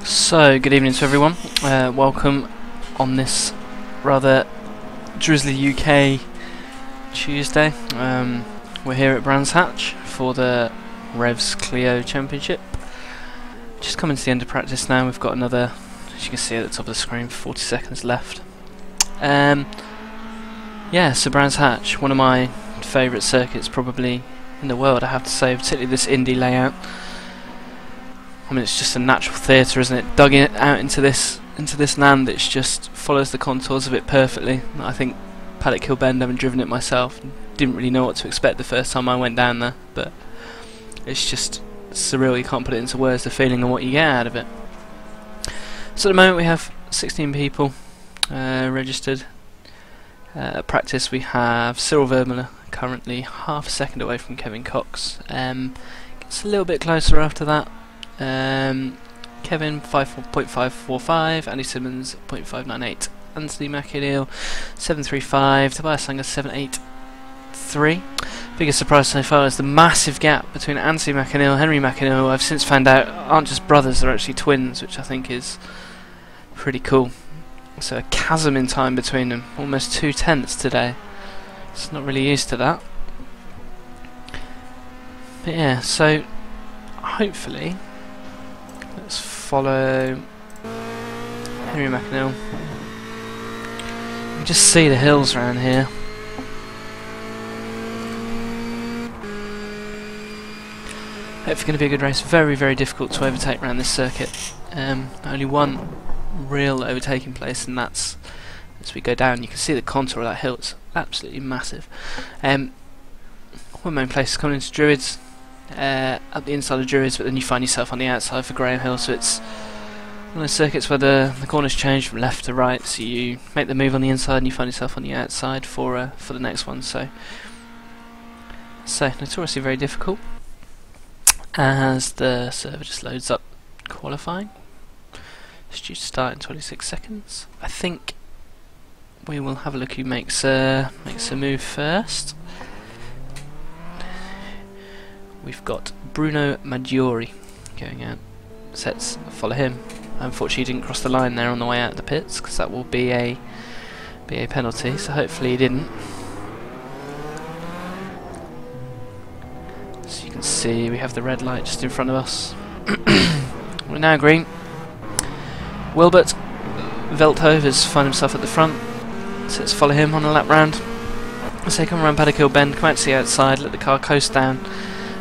So, good evening to everyone. Welcome on this rather drizzly UK Tuesday. We're here at Brands Hatch for the Revs Clio Championship. Just coming to the end of practice now. We've got another, as you can see at the top of the screen, 40 seconds left. Yeah, so Brands Hatch, one of my favourite circuits probably in the world, I have to say, particularly this Indy layout. I mean, it's just a natural theatre, isn't it? Dug it out into this land that just follows the contours of it perfectly. I think Paddock Hill Bend, having driven it myself, didn't really know what to expect the first time I went down there, but it's just surreal. You can't put it into words, the feeling and what you get out of it. So at the moment we have 16 people registered. At practice we have Cyril Vermeulen currently half a second away from Kevin Cox. Gets a little bit closer after that. Kevin 5.545, Andy Simmons 0.598, Anthony McInneil 735, Tobias Sanger 783. Biggest surprise so far is the massive gap between Anthony McInneil and Henry McInneil, who I've since found out aren't just brothers, they're actually twins, which I think is pretty cool. So a chasm in time between them, almost 2/10 today. It's not really used to that. But yeah, so hopefully let's follow Henry McInneil. You can just see the hills around here. Hopefully going to be a good race. Very, very difficult to overtake around this circuit. Only one real overtaking place, and that's as we go down. You can see the contour of that hill. It's absolutely massive. One main place is coming into Druids. Up the inside of Druids, but then you find yourself on the outside for Graham Hill, so it's one of those circuits where the corners change from left to right, so you make the move on the inside and you find yourself on the outside for the next one. So notoriously very difficult. As the server just loads up qualifying, it's due to start in 26 seconds. I think we will have a look who makes a move first. We've got Bruno Maggiore going out. Let's follow him. Unfortunately, he didn't cross the line there on the way out of the pits, because that will be a penalty. So hopefully he didn't. So you can see we have the red light just in front of us. We're now green. Wilbert Veldhove has found himself at the front. So let's follow him on a lap round. As they come around Paddock Hill Bend, come out to the outside, let the car coast down.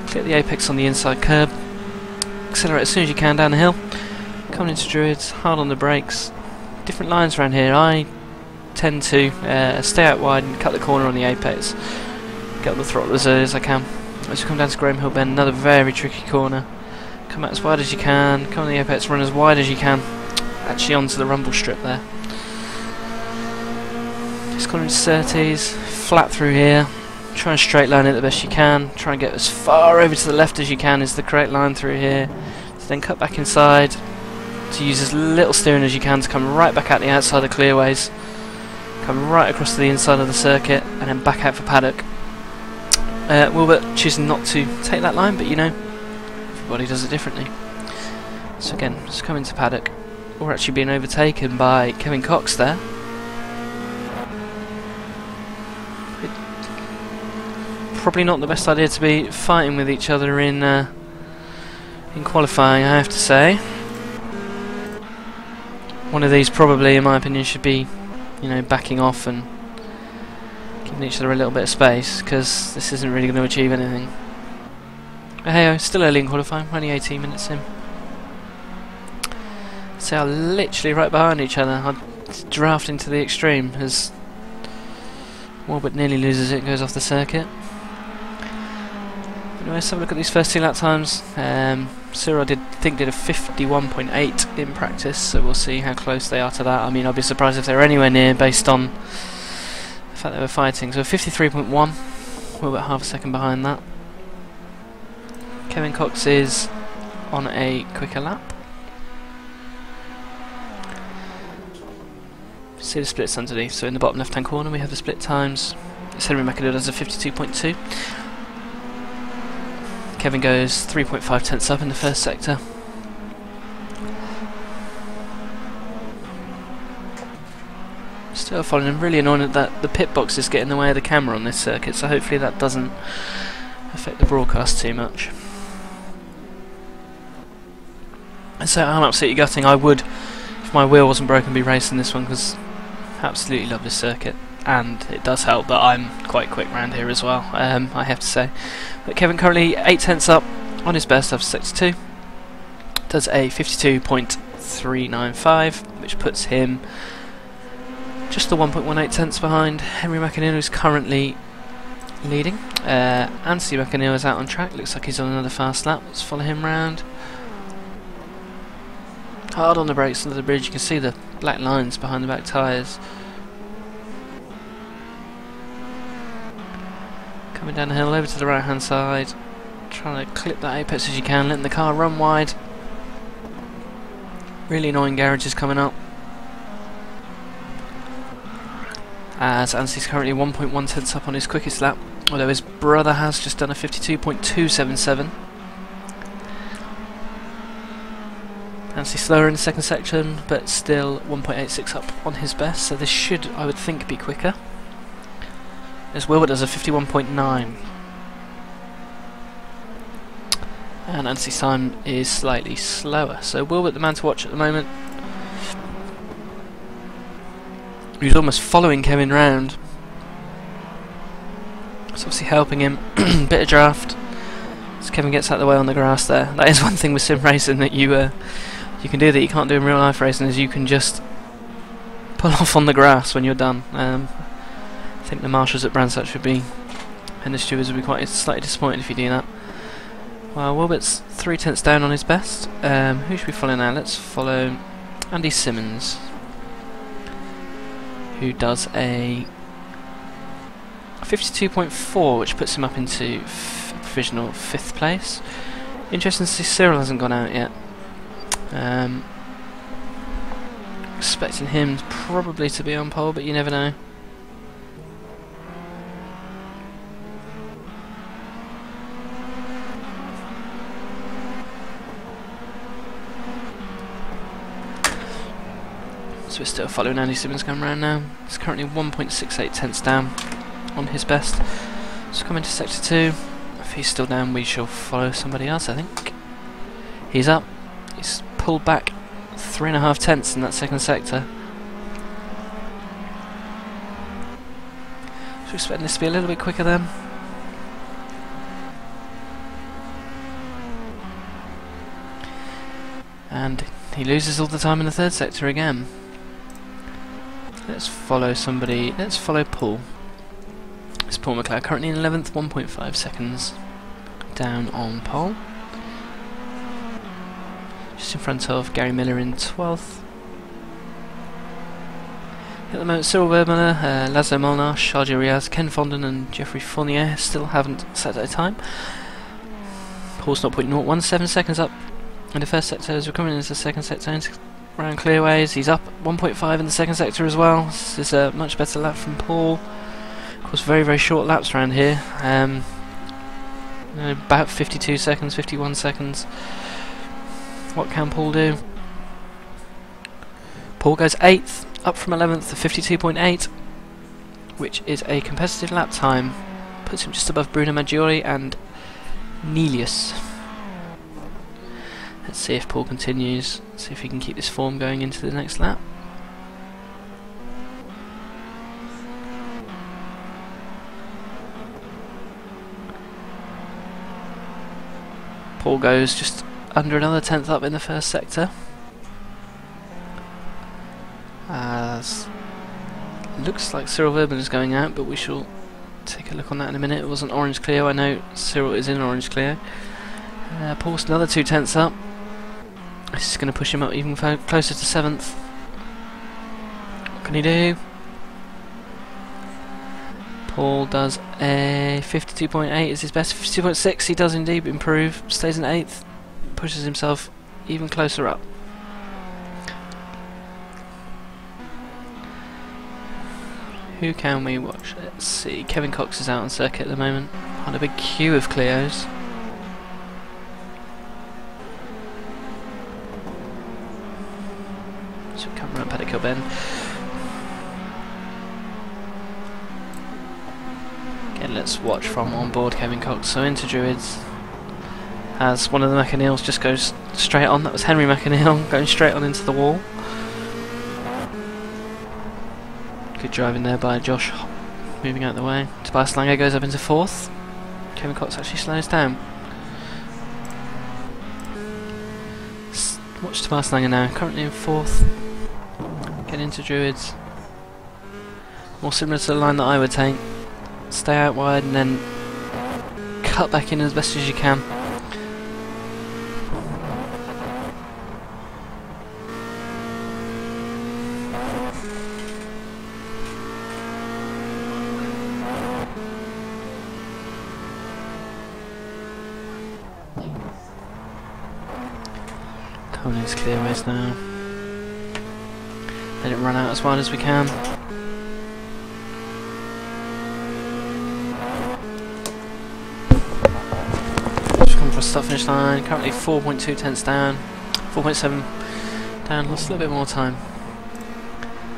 Get the apex on the inside curb, accelerate as soon as you can down the hill, coming into Druids, hard on the brakes. Different lines around here. I tend to stay out wide and cut the corner on the apex, get on the throttle as early as I can. As you come down to Graham Hill Bend, another very tricky corner. Come out as wide as you can, come on the apex, run as wide as you can, actually onto the rumble strip there. Just going into 30s, flat through here. Try and straight line it the best you can. Try and get as far over to the left as you can is the correct line through here. So then cut back inside to use as little steering as you can to come right back out the outside of clearways. Come right across to the inside of the circuit and then back out for paddock. Wilbert choosing not to take that line, but you know, everybody does it differently. So again, just come into paddock. We're actually being overtaken by Kevin Cox there. Probably not the best idea to be fighting with each other in qualifying, I have to say. One of these probably, in my opinion, should be, you know, backing off and giving each other a little bit of space, because this isn't really going to achieve anything. But hey, still early in qualifying, only 18 minutes in. So they are literally right behind each other. I draft into the extreme as Wilbert nearly loses it, goes off the circuit. Anyway, let's have a look at these first two lap times. Cyril did a 51.8 in practice, so we'll see how close they are to that. I mean, I'd be surprised if they were anywhere near based on the fact they were fighting. So 53.1, we're about half a second behind that. Kevin Cox is on a quicker lap. See the splits underneath, so in the bottom left hand corner we have the split times. Henry McInneil does a 52.2. Kevin goes 3.5 tenths up in the first sector. Still following him. Really annoying that the pit boxes get in the way of the camera on this circuit, so hopefully that doesn't affect the broadcast too much. So I'm absolutely gutting. I would, if my wheel wasn't broken, be racing this one, because I absolutely love this circuit, and it does help that I'm quite quick round here as well, I have to say. But Kevin currently 8 tenths up on his best after sector 2. Does a 52.395, which puts him just the 1.18 tenths behind Henry McAneal, who's currently leading. Anthony McAneal is out on track, looks like he's on another fast lap. Let's follow him round. Hard on the brakes under the bridge, you can see the black lines behind the back tyres. Coming down the hill over to the right hand side, trying to clip that apex as you can, letting the car run wide. Really annoying garages coming up, as Anstey's currently 1.1 tenths up on his quickest lap, although his brother has just done a 52.277. Anstey slower in the second section, but still 1.86 up on his best, so this should, I would think, be quicker. As Wilbert does a 51.9. And Anstey's time is slightly slower, so Wilbert the man to watch at the moment. He's almost following Kevin round. It's obviously helping him. Bit of draft as Kevin gets out of the way on the grass there. That is one thing with sim racing that you can do that you can't do in real life racing, is you can just pull off on the grass when you're done. I think the marshals at Brandsatch would be, and the stewards would be quite slightly disappointed if you do that. Well, Wilbert's 3 tenths down on his best. Who should we follow now? Let's follow Andy Simmons, who does a 52.4, which puts him up into provisional 5th place. Interesting to see Cyril hasn't gone out yet. Expecting him probably to be on pole, but you never know. So we're still following Andy Simmons going around now. He's currently 1.68 tenths down on his best. So coming to sector 2. If he's still down, we shall follow somebody else, I think. He's up. He's pulled back 3.5 tenths in that second sector. So we're expecting this to be a little bit quicker then. And he loses all the time in the third sector again. Let's follow somebody. Let's follow Paul. It's Paul McLeod, currently in 11th, 1.5 seconds down on pole. Just in front of Gary Miller in 12th. At the moment, Cyril Vermeulen, Laszlo Molnar, Sharjah Riaz, Ken Fondon and Jeffrey Fournier still haven't set their time. Paul's 0.017 seconds up in the first sector as we're coming into the second sector. Around clearways, he's up 1.5 in the second sector as well. This is a much better lap from Paul. Of course, very, very short laps around here. About 52 seconds, 51 seconds. What can Paul do? Paul goes 8th, up from 11th to 52.8, which is a competitive lap time. Puts him just above Bruno Maggiore and Nelius. Let's see if Paul continues, see if he can keep this form going into the next lap. Paul goes just under another 10th up in the first sector. As looks like Cyril Vermeulen is going out, but we shall take a look on that in a minute. It wasn't orange Clio, I know Cyril is in orange Clio. Paul's another 2 tenths up. This is going to push him up even closer to 7th. What can he do? Paul does a 52.8 is his best. 52.6, he does indeed improve. Stays in 8th. Pushes himself even closer up. Who can we watch? Let's see. Kevin Cox is out on circuit at the moment on a big queue of Clios. So we come around Petticoat Bend. Again, let's watch from on board Kevin Cox. So into Druids, as one of the McAneals just goes straight on. That was Henry McAneill going straight on into the wall. Good driving there by Josh, moving out of the way. Tobias Langer goes up into 4th. Kevin Cox actually slows down. Watch Tobias Langer now, currently in 4th. Getting into Druids. More similar to the line that I would take. Stay out wide and then cut back in as best as you can. Coming into clearways now. Let it run out as wide as we can. Just come across the start finish line. Currently 4.2 tenths down. 4.7 down. Lost a little bit more time.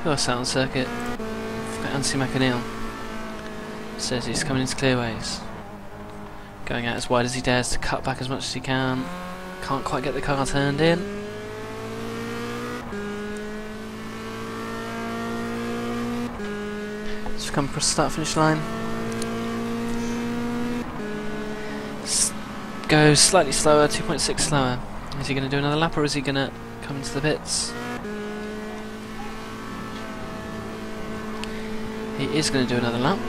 Who else out on circuit? Anthony McAneil. Says he's coming into clearways. Going out as wide as he dares to cut back as much as he can. Can't quite get the car turned in. Just come across the start finish line. Goes slightly slower, 2.6 slower. Is he going to do another lap or is he going to come into the pits? He is going to do another lap.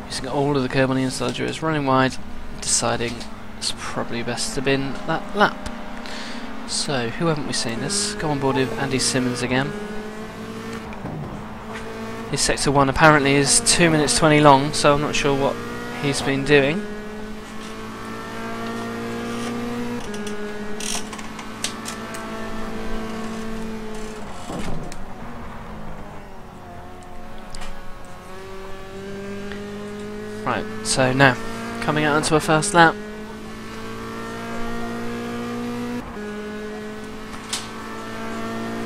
Using all of the curb on the inside, is running wide, deciding it's probably best to bin that lap. So, who haven't we seen? Let's go on board with Andy Simmons again. His sector 1 apparently is 2 minutes 20 long, so I'm not sure what he's been doing. Right, so now, coming out onto a first lap.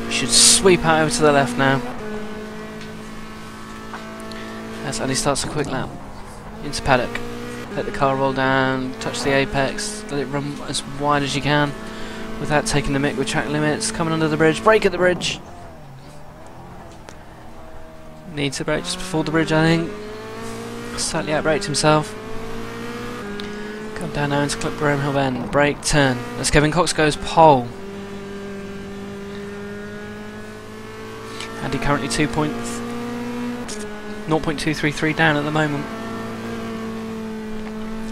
We should sweep out over to the left now. As Andy starts a quick lap. Into paddock. Let the car roll down, touch the apex, let it run as wide as you can without taking the mick with track limits. Coming under the bridge, brake at the bridge. Needs to brake just before the bridge, I think. Slightly outbraked himself. Come down now into Clipperham Hill Bend. Brake, turn. As Kevin Cox goes pole. Andy currently 0.233 down at the moment.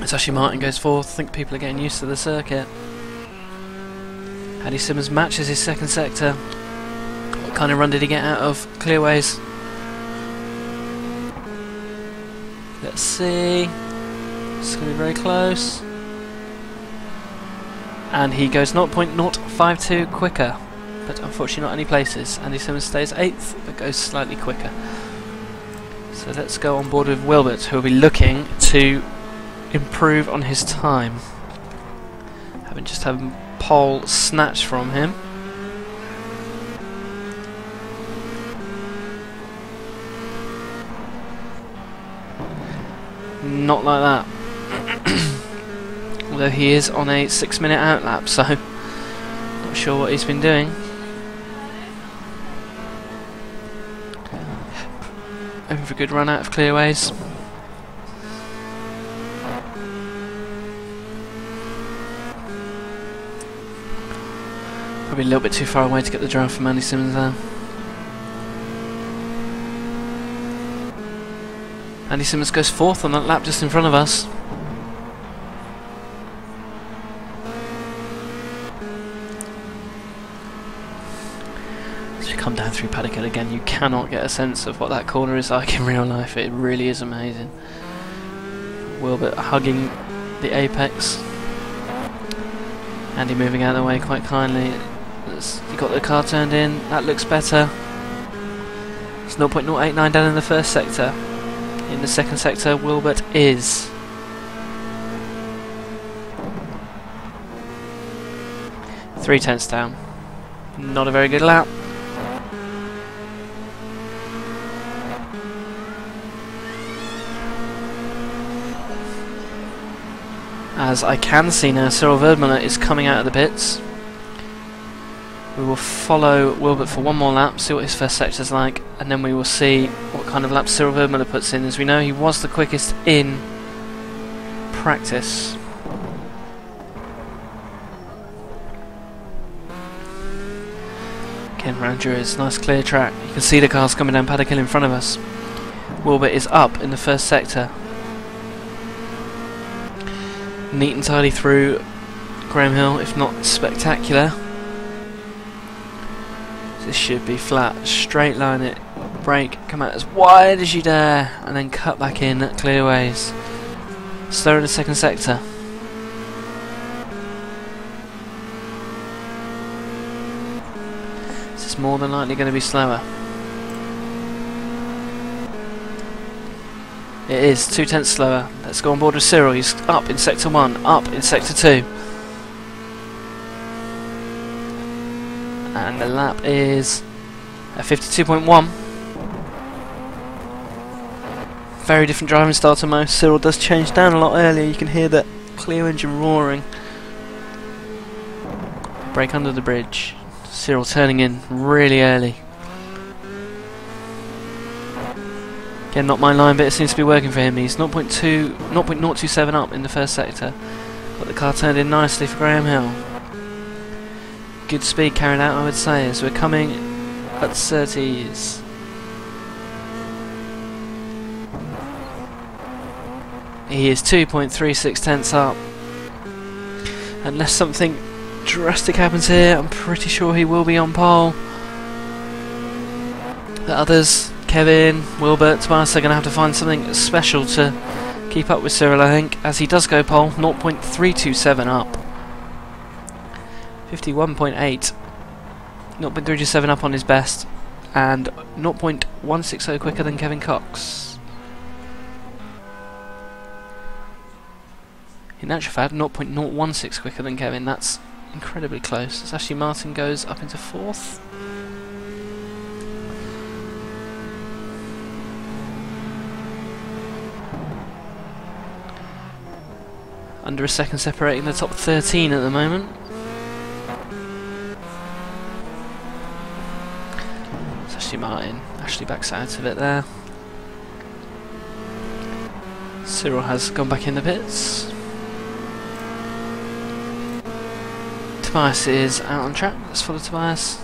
As Ashley Martin goes 4th. I think people are getting used to the circuit. Andy Simmons matches his second sector. What kind of run did he get out of clearways? Let's see. It's going to be very close. And he goes 0.052 quicker. But unfortunately not any places. Andy Simmons stays 8th, but goes slightly quicker. So let's go on board with Wilbert, who will be looking to improve on his time. Having just had pole snatched from him. Not like that. Although he is on a 6-minute outlap, so not sure what he's been doing. Hoping for a good run out of clearways. Probably a little bit too far away to get the drive from Andy Simmons there. Andy Simmons goes 4th on that lap just in front of us. As you come down through Paddock Hill again, you cannot get a sense of what that corner is like in real life. It really is amazing. Wilbert hugging the apex. Andy moving out of the way quite kindly. You got the car turned in. That looks better. It's 0.089 down in the first sector. In the second sector, Wilbert is 3 tenths down. Not a very good lap. as I can see now Cyril Verdmuller is coming out of the pits. We will follow Wilbert for one more lap, see what his first sector's like, and then we will see what kind of lap Cyril Verdmuller puts in. As we know, he was the quickest in practice. Again, round Druids, nice clear track. You can see the cars coming down Paddock Hill in front of us. Wilbert is up in the first sector. Neat and tidy through Graham Hill, if not spectacular. This should be flat, straight line it, brake, come out as wide as you dare, and then cut back in at clear ways. Slower in the second sector. This is more than likely going to be slower. It is 2/10 slower. Let's go on board with Cyril. He's up in sector 1, up in sector 2. And the lap is at 52.1. Very different driving style to most. Cyril does change down a lot earlier. You can hear that Clio engine roaring. Brake under the bridge. Cyril turning in really early. Again, not my line, but it seems to be working for him. He's 0.027 up in the first sector. Got the car turned in nicely for Graham Hill. Good speed carried out, I would say, as we're coming at 30s. He is 2.36 tenths up. Unless something drastic happens here, I'm pretty sure he will be on pole. The others, Kevin, Wilbert, Tobias, are going to have to find something special to keep up with Cyril, I think, as he does go pole, 0.327 up. 51.8, 0.327 up on his best, and 0.160 quicker than Kevin Cox. In actual fact, 0.016 quicker than Kevin. That's incredibly close. As Ashley Martin goes up into 4th. Under a second separating the top 13 at the moment. Ashley Martin. Ashley backs out of it there. Cyril has gone back in the pits. Tobias is out on track. Let's follow Tobias.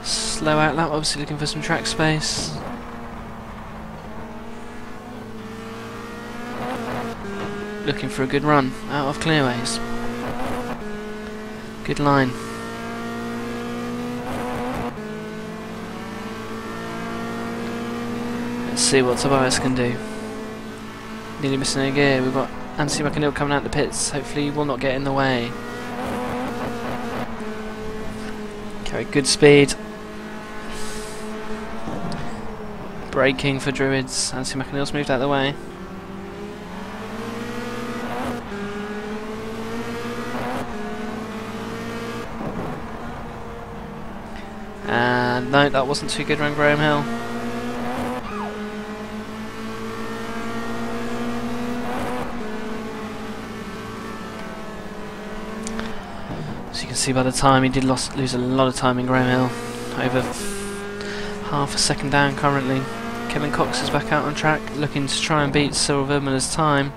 Slow out lap, obviously looking for some track space. Looking for a good run out of clearways. Good line. Let's see what Tobias can do. Nearly missing a gear. We've got Anthony McAneal coming out the pits. Hopefully he will not get in the way. Carry good speed. Braking for Druids. Anthony McAneal's moved out of the way. And no, that wasn't too good around Graham Hill. So you can see by the time he did lose a lot of time in Graham Hill. Over half a second down currently. Kevin Cox is back out on track, looking to try and beat Cyril Verdmuller's time.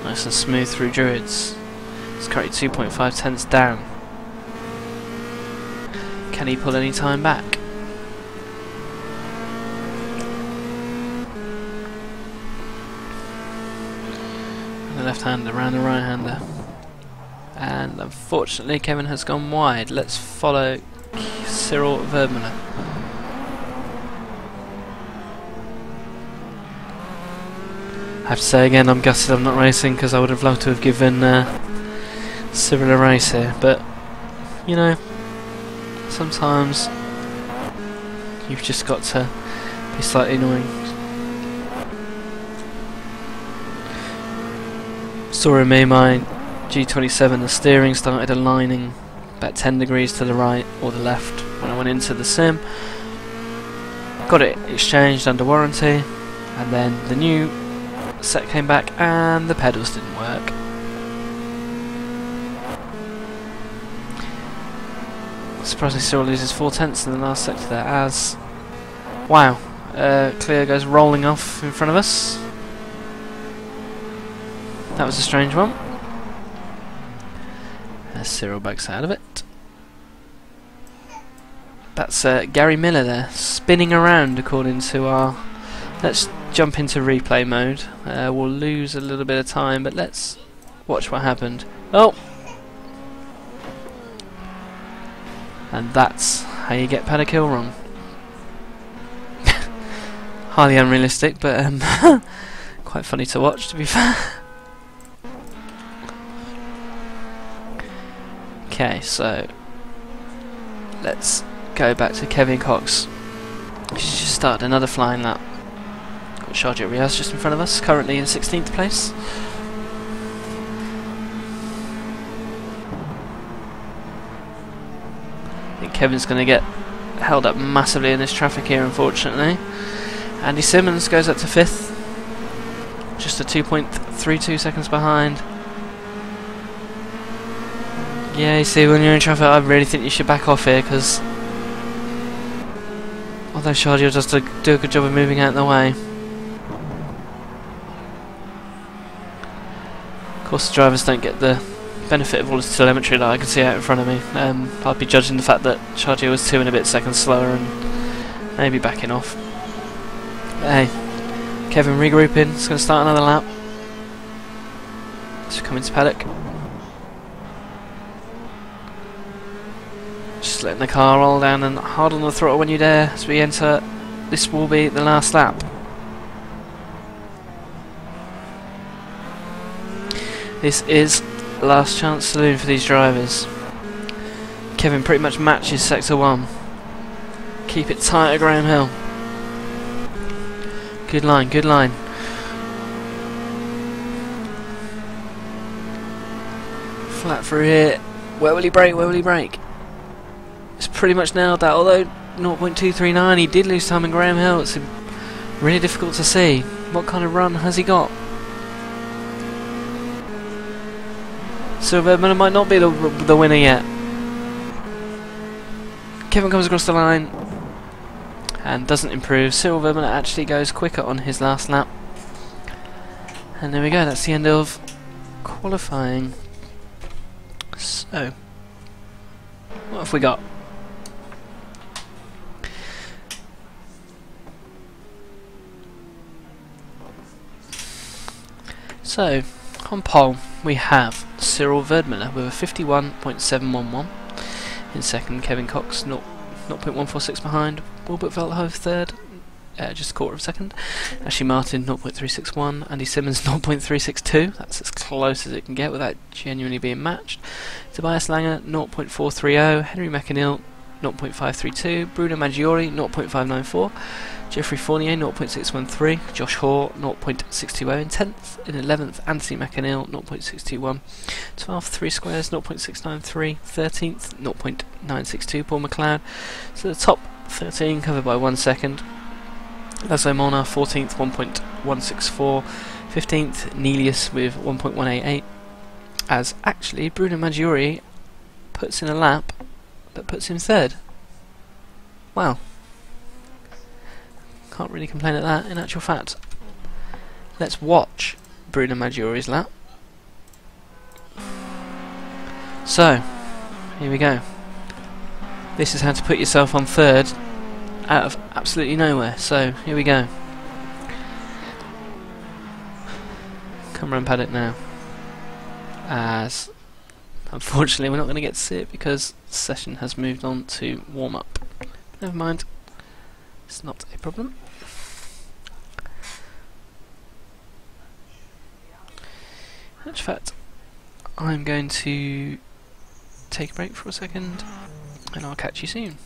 Nice and smooth through Druids. It's currently 2.5 tenths down. Can he pull any time back? The left-hander around the right-hander. And unfortunately Kevin has gone wide. Let's follow Cyril Verdmuller. I have to say again, I'm gutted I'm not racing, because I would have loved to have given Cyril a race here, but you know, sometimes you've just got to be slightly annoying. Saw in me my G27, the steering started aligning about 10 degrees to the right or the left when I went into the sim. got it exchanged under warranty, and then the new set came back and the pedals didn't work. Surprisingly, Cyril loses 4/10 in the last sector there as... Wow, Clio goes rolling off in front of us. That was a strange one. Cyril backs out of it. That's Gary Miller there, spinning around according to our... Let's jump into replay mode. We'll lose a little bit of time, but let's watch what happened. Oh! And that's how you get paddock hill wrong. Highly unrealistic, but quite funny to watch, to be fair. Okay, so let's go back to Kevin Cox. He's just started another flying lap. Got Sergio Riaz just in front of us, currently in 16th place. I think Kevin's going to get held up massively in this traffic here, unfortunately. Andy Simmons goes up to 5th, just a 2.32 seconds behind. Yeah, you see, when you're in traffic, I really think you should back off here, because although Sergio does do a good job of moving out of the way, of course the drivers don't get the benefit of all this telemetry that I can see out in front of me. I'd be judging the fact that Sergio was 2 and a bit seconds slower and maybe backing off. But hey, Kevin regrouping, he's going to start another lap. Let's come into paddock. Just letting the car roll down and hard on the throttle when you dare as we enter. This will be the last lap. This is last chance saloon for these drivers. Kevin pretty much matches sector 1. Keep it tight at Graham Hill. Good line, good line. Flat through here. Where will he brake? Where will he brake? It's pretty much nailed that, although 0.239, he did lose time in Graham Hill. It's really difficult to see. What kind of run has he got? Silver Miller might not be the winner yet. Kevin comes across the line and doesn't improve. Silver Miller actually goes quicker on his last lap. And there we go, that's the end of qualifying. So, what have we got? So, on pole we have Cyril Verdmiller with a 51.711. In second, Kevin Cox 0.146 behind. Wilbert Velthoff third, just a quarter of a second. Ashley Martin 0.361. Andy Simmons 0.362. That's as close as it can get without genuinely being matched. Tobias Langer 0.430. Henry McAneal 0.532. Bruno Maggiore 0.594. Jeffrey Fournier 0.613, Josh Hoare 0.620 in 10th, in 11th Anthony McAneal 0.621, 12th 3 Squares 0.693, 13th 0.962 Paul McLeod. So the top 13 covered by 1 second. Laszlo Molnar 14th 1.164, 15th Nelius with 1.188, as actually Bruno Maggiore puts in a lap that puts him third. Wow. Can't really complain at that, in actual fact. Let's watch Bruno Maggiore's lap. So, here we go. This is how to put yourself on third out of absolutely nowhere. So, here we go. Come around paddock now. As, unfortunately, we're not going to get to see it because the session has moved on to warm-up. Never mind. It's not a problem. In fact, I'm going to take a break for a second and I'll catch you soon.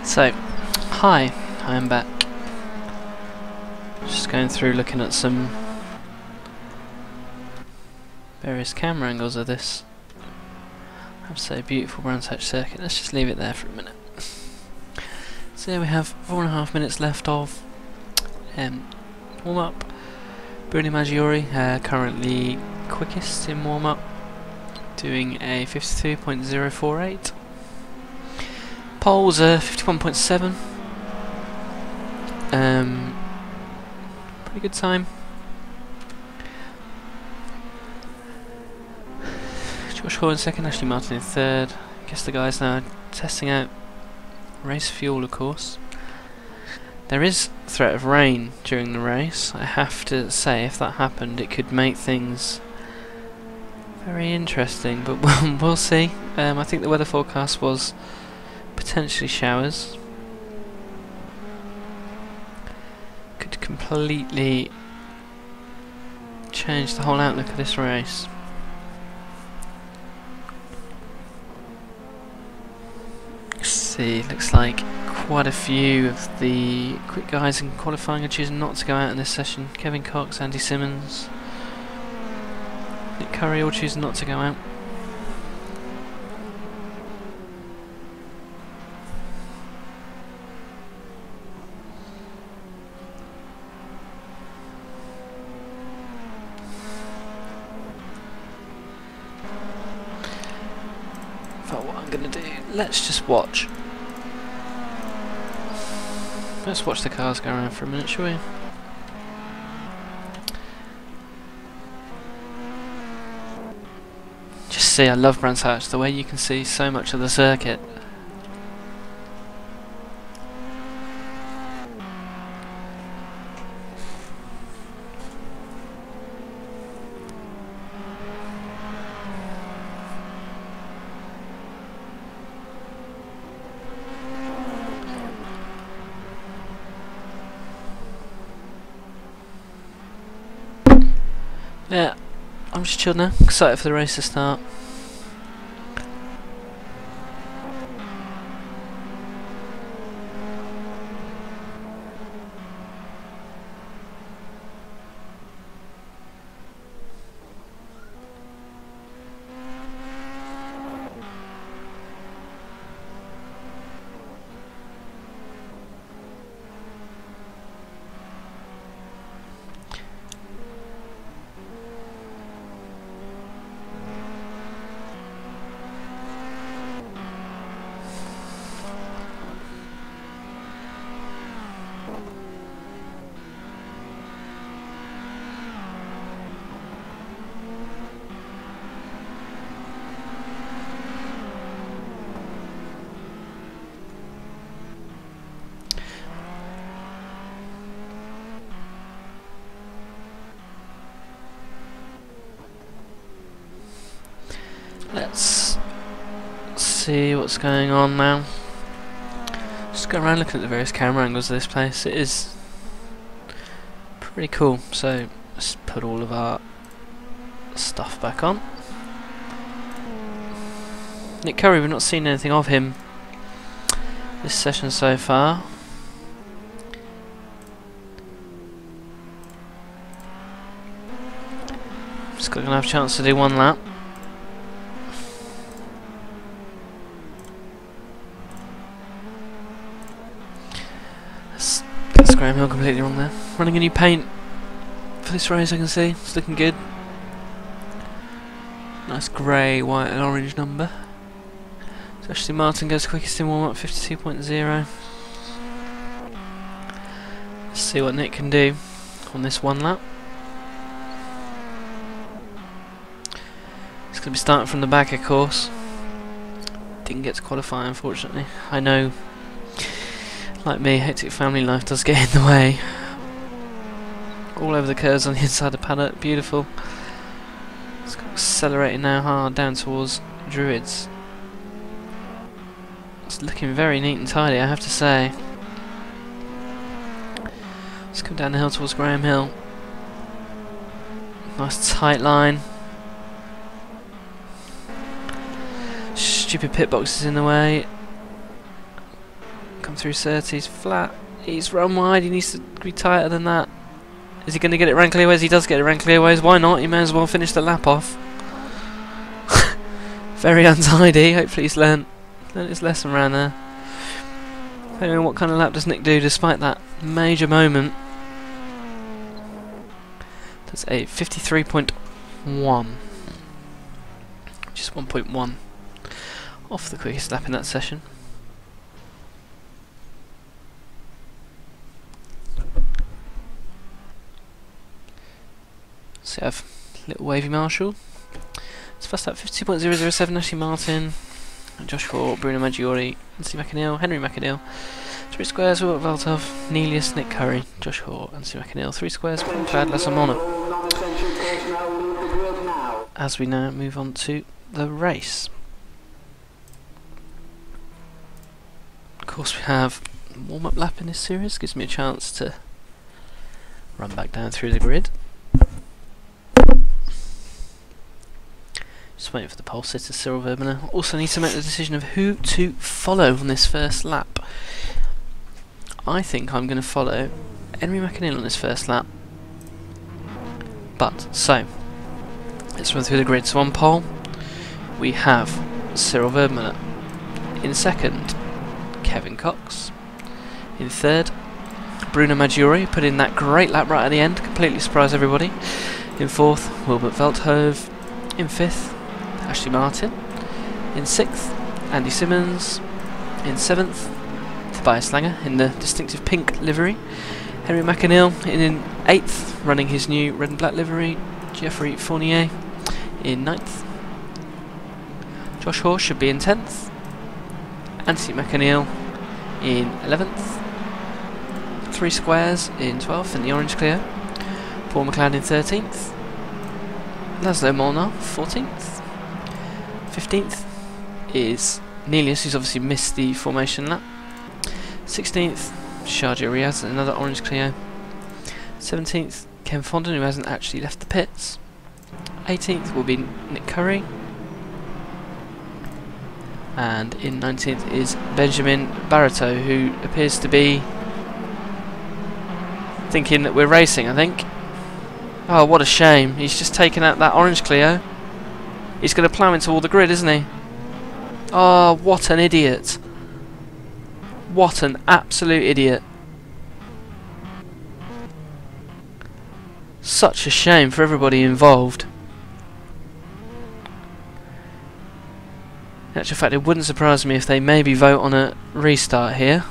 So, hi, I am back. Just going through looking at some various camera angles of this, I have to say, beautiful Brands Hatch circuit. Let's just leave it there for a minute. So yeah, we have 4.5 minutes left of warm up. Bruno Maggiore, currently quickest in warm up, doing a 52.048. Poles are 51.7. Pretty good time. Josh Hall in second, Ashley Martin in third. I guess the guys now are testing out race fuel, of course. There is threat of rain during the race. I have to say, if that happened, it could make things very interesting, but we'll see. I think the weather forecast was potentially showers. Could completely change the whole outlook of this race. Let's see, looks like quite a few of the quick guys in qualifying are choosing not to go out in this session. Kevin Cox, Andy Simmons, Nick Curry all choosing not to go out. But what I'm going to do, let's just watch. Let's watch the cars go around for a minute, shall we? Just see, I love Brands Hatch, the way you can see so much of the circuit. Yeah, I'm just chilled now, excited for the race to start. Let's see what's going on now. Just go around looking at the various camera angles of this place. It is pretty cool. So let's put all of our stuff back on. Nick Curry, we've not seen anything of him this session so far. Just gonna have a chance to do one lap. That's Graham Hill completely wrong there. Running a new paint for this race, I can see. It's looking good. Nice grey, white and orange number. So Ashley Martin goes quickest in warm-up, 52.0. Let's see what Nick can do on this one lap. It's going to be starting from the back, of course. Didn't get to qualify, unfortunately. I know, like me, hectic family life does get in the way. All over the curves on the inside of the paddock, beautiful. It's accelerating now hard down towards Druids. It's looking very neat and tidy, I have to say. Let's come down the hill towards Graham Hill. Nice tight line. Stupid pit boxes in the way. Come through 30s, flat. He's run wide, he needs to be tighter than that. Is he going to get it round clearways? He does get it round clearways. Why not? He may as well finish the lap off. Very untidy. Hopefully he's learnt his lesson around there. I don't know what kind of lap does Nick do despite that major moment. That's a 53.1, which is 1.1 off the quickest lap in that session. So I have little wavy Marshall. It's first up 52.007, Ashley Martin, Josh Fort, Bruno Maggiore, Anthony McAneil, Henry McAneil. 3 squares, Will Valtov, Nelius, Nick Curry, Josh Hort, Anthony McAneil. 3 squares, Brad Lassamona. As we now move on to the race. Of course, we have a warm-up lap in this series. Gives me a chance to run back down through the grid. Just waiting for the pole sitter, Cyril Verbener. Also need to make the decision of who to follow on this first lap. I think I'm going to follow Henry McAneil on this first lap. So, let's run through the grid. So on pole, we have Cyril Verbener. In second, Kevin Cox. In third, Bruno Maggiore, put in that great lap right at the end, completely surprised everybody. In fourth, Wilbert Velthove. In fifth, Ashley Martin. In sixth, Andy Simmons. In seventh, Tobias Langer in the distinctive pink livery. Henry McAneil in 8th, running his new red and black livery. Jeffrey Fournier in 9th. Josh Hort should be in 10th. Anthony McAneil in 11th. 3 squares in 12th in the orange Clio. Paul McLeod in 13th. Laszlo Molnar 14th. 15th is Nelius, who's obviously missed the formation lap. 16th, Sharjah Riaz, another orange Clio. 17th, Ken Fondon, who hasn't actually left the pits. 18th will be Nick Curry. And in 19th is Benjamin Barreto, who appears to be thinking that we're racing, I think. Oh, what a shame. He's just taken out that orange Clio. He's going to plough into all the grid, isn't he? Oh, what an idiot. What an absolute idiot. Such a shame for everybody involved. In actual fact, it wouldn't surprise me if they maybe vote on a restart here.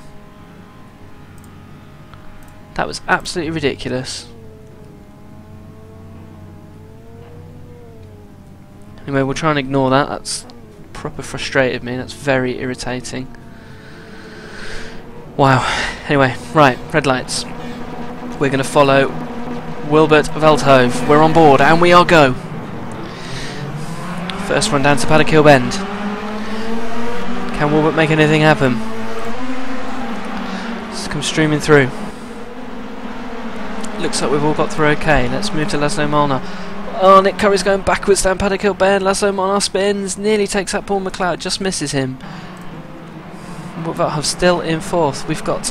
That was absolutely ridiculous. Anyway, we'll try and ignore that. That's proper frustrated me. That's very irritating. Wow. Anyway, right, red lights. We're going to follow Wilbert Velthove. We're on board, and we are go. First run down to Paddock Hill Bend. Can Wilbert make anything happen? Let's come streaming through. Looks like we've all got through okay. Let's move to Laszlo Molnar. Oh, Nick Curry's going backwards down Paddock Hill Bend. Laszlo Molnar spins, nearly takes out Paul McLeod, just misses him. Velthove still in 4th. We've got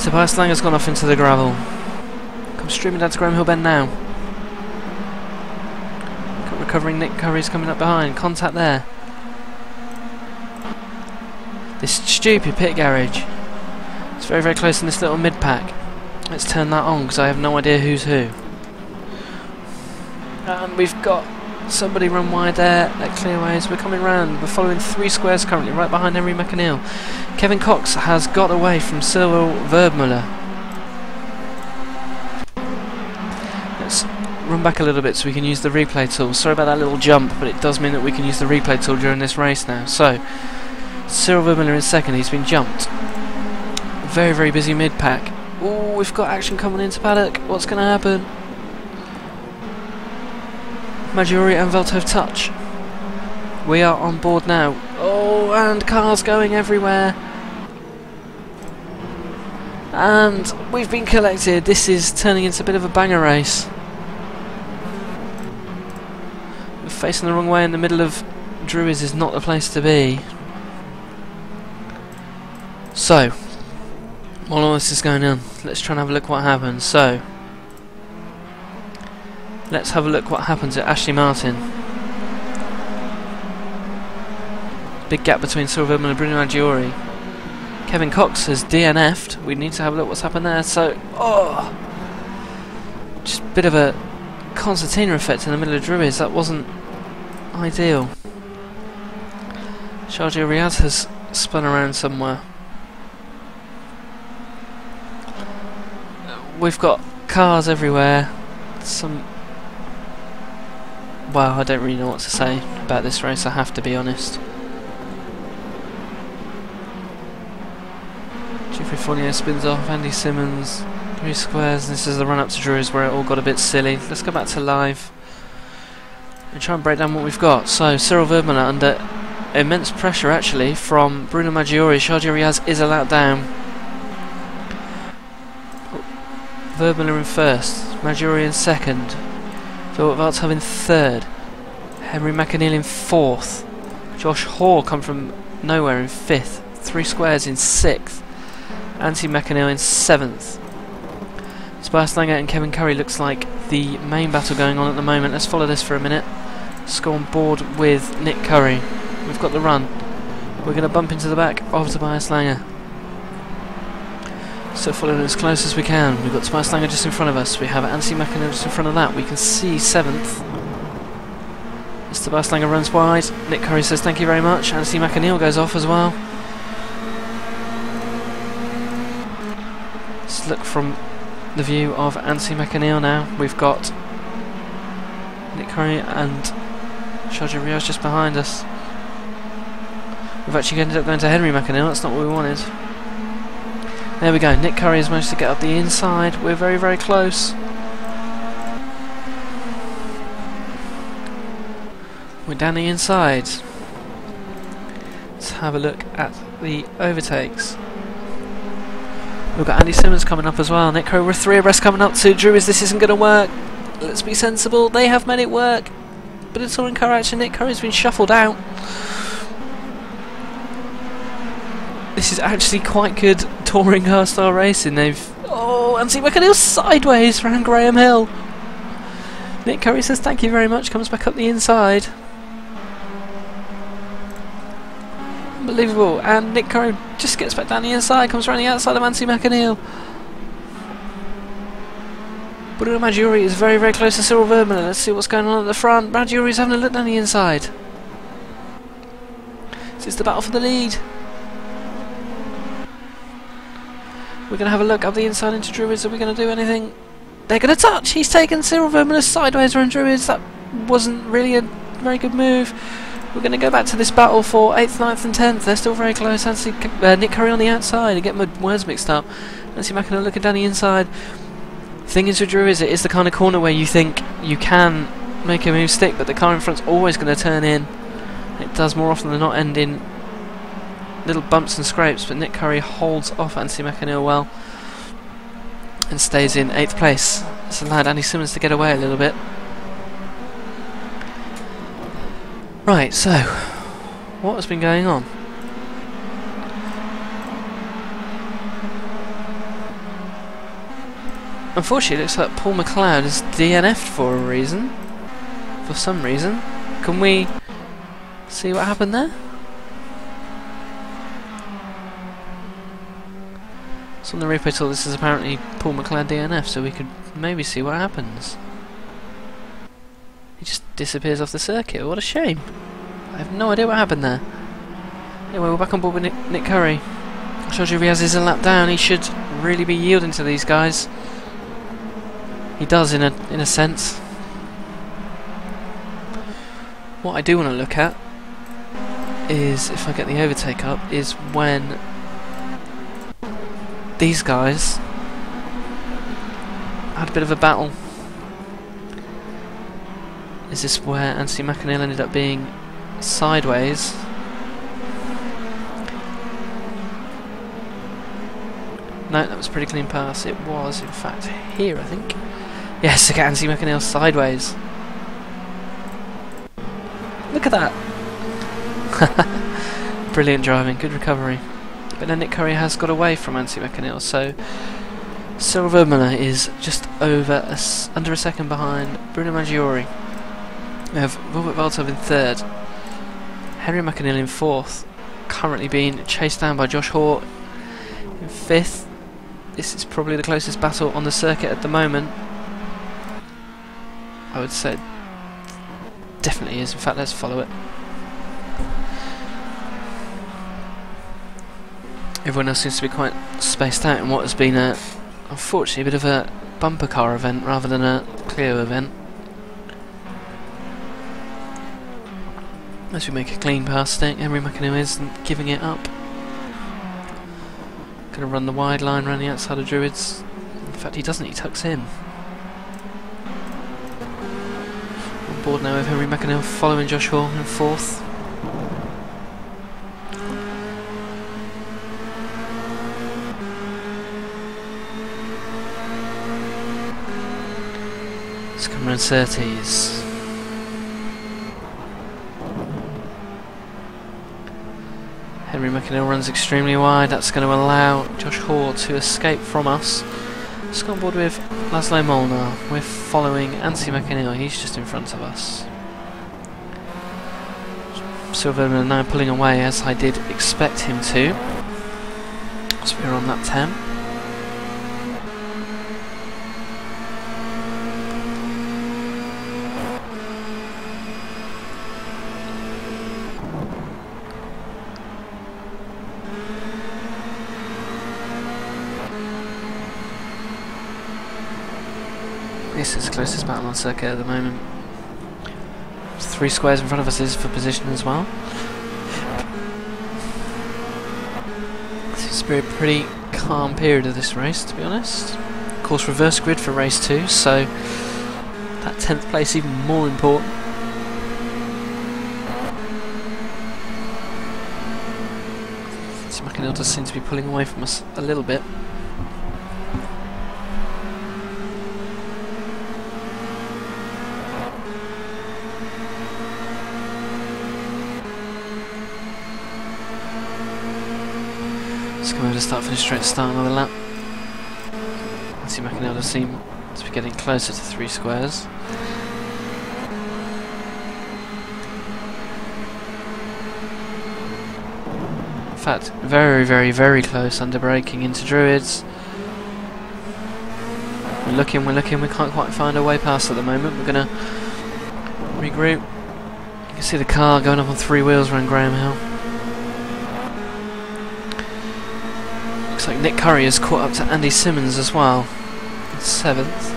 Tobias Langer's gone off into the gravel. Come streaming down to Graham Hill Bend now. Got recovering Nick Curry's coming up behind. Contact there. This stupid pit garage. It's very, very close in this little mid-pack. Let's turn that on because I have no idea who's who. And we've got somebody run wide there at clearways. We're coming round. We're following 3 squares currently, right behind Henry McAneil. Kevin Cox has got away from Cyril Verbener. Let's run back a little bit so we can use the replay tool. Sorry about that little jump, but it does mean that we can use the replay tool during this race now. So, Cyril Verbener in 2nd. He's been jumped. Very, very busy mid-pack. Oh, we've got action coming into paddock. What's going to happen? Maggiore and Velthove touch. We are on board now. Oh, and cars going everywhere. And we've been collected. This is turning into a bit of a banger race. We're facing the wrong way in the middle of Druids is not the place to be. So, while all this is going on, let's try and have a look what happens. So, let's have a look what happens at Ashley Martin. Big gap between Cyril Verdman and Bruno Maggiore. Kevin Cox has DNF'd. We need to have a look what's happened there. So, just a bit of a concertina effect in the middle of Druids. That wasn't ideal. Sergio Riaz has spun around somewhere. We've got cars everywhere. Well, I don't really know what to say about this race, I have to be honest. Jeffrey Fournier spins off, Andy Simmons, 3 squares. This is the run up to Druids where it all got a bit silly. Let's go back to live and try and break down what we've got. So, Cyril Verdman under immense pressure actually from Bruno Maggiore. Sergio Riaz is allowed down. Verdman in first, Maggiore in second, Philip Valtzhub in third, Henry McAneil in fourth, Josh Hoare come from nowhere in fifth, 3 squares in sixth, Anthony McAneil in seventh. Tobias Langer and Kevin Curry looks like the main battle going on at the moment. Let's follow this for a minute. Let's go on board with Nick Curry. We've got the run. We're going to bump into the back of Tobias Langer. So following as close as we can. We've got Tobias Langer just in front of us. We have Anthony McAneil just in front of that. We can see 7th. As Tobias Langer runs wide, Nick Curry says thank you very much. Anthony McAneil goes off as well. Let's look from the view of Anthony McAneil now. We've got Nick Curry and Sergio Riaz just behind us. We've actually ended up going to Henry McAneil. That's not what we wanted. There we go, Nick Curry has managed to get up the inside. We're very, very close. We're down the inside. Let's have a look at the overtakes. We've got Andy Simmons coming up as well. Nick Curry, we're 3 abreast coming up to Druids. This isn't going to work. Let's be sensible. They have made it work. But it's touring car action. Nick Curry's been shuffled out. This is actually quite good touring car style racing. Anthony McAneil sideways around Graham Hill. Nick Curry says thank you very much, comes back up the inside. Unbelievable. And Nick Curry just gets back down the inside, comes around the outside of Anthony McAneil. Bruno Maggiore is very, very close to Cyril Verdman. Let's see what's going on at the front. Maggiore having a look down the inside. This is the battle for the lead. We're going to have a look up the inside into Druids. Are we going to do anything? They're going to touch! He's taken Cyril Verdman sideways around Druids. That wasn't really a very good move. We're going to go back to this battle for 8th, 9th and 10th. They're still very close. Nick Curry on the outside. I get my words mixed up. Anthony McAneil looking down the inside. Thing is with Druids, it is the kind of corner where you think you can make a move stick, but the car in front's always going to turn in. It does more often than not end in little bumps and scrapes, but Nick Curry holds off Anthony McAneil well and stays in 8th place. It's allowed Andy Simmons to get away a little bit. Right, so what has been going on? Unfortunately, it looks like Paul McLeod is DNF'd for a reason. For some reason. Can we see what happened there? So on the replay tool, this is apparently Paul McLeod DNF, so we could maybe see what happens. He just disappears off the circuit. What a shame. I have no idea what happened there. Anyway, we're back on board with Nick Curry. Sergio Riaz is a lap down. He should really be yielding to these guys. He does in a sense. What I do want to look at is, if I get the overtake up, is when these guys had a bit of a battle. Is this where Anthony McAneil ended up being sideways? No, that was a pretty clean pass. It was, in fact, here, I think. Yes, again, Anthony McAneil sideways. Look at that! Brilliant driving, good recovery. But then Nick Curry has got away from Anthony McAneil, so Silver Miller is just under a second behind Bruno Maggiore. We have Robert Valtov in third, Henry McAneil in fourth, currently being chased down by Josh Hoare in fifth. This is probably the closest battle on the circuit at the moment. I would say definitely is. In fact, let's follow it. Everyone else seems to be quite spaced out in what has been unfortunately a bit of a bumper car event rather than a Clio event. As we make a clean past it, Henry McAneil isn't giving it up. Going to run the wide line around the outside of Druids. In fact, he doesn't, he tucks in. On board now with Henry McAneil following Josh Hoare in fourth. Let's come around Surtees. Henry McAneil runs extremely wide. That's going to allow Josh Hoare to escape from us. Let's go on board with Laszlo Molnar. We're following Anthony McAneil. He's just in front of us. Silverman now pulling away as I did expect him to. So we're on lap 10. This is the closest battle on circuit at the moment. 3 squares in front of us is for position as well. Seems to be a pretty calm period of this race, to be honest. Of course, reverse grid for race 2, so that 10th place even more important. So McAneil does seem to be pulling away from us a little bit. Come over to start finish straight to start another lap. Anthony McAneil does seem to be getting closer to 3 squares. In fact, very close under braking into Druids. We're looking, we can't quite find a way past at the moment. We're going to regroup. You can see the car going up on 3 wheels around Graham Hill. Looks like Nick Curry has caught up to Andy Simmons as well, in 7th.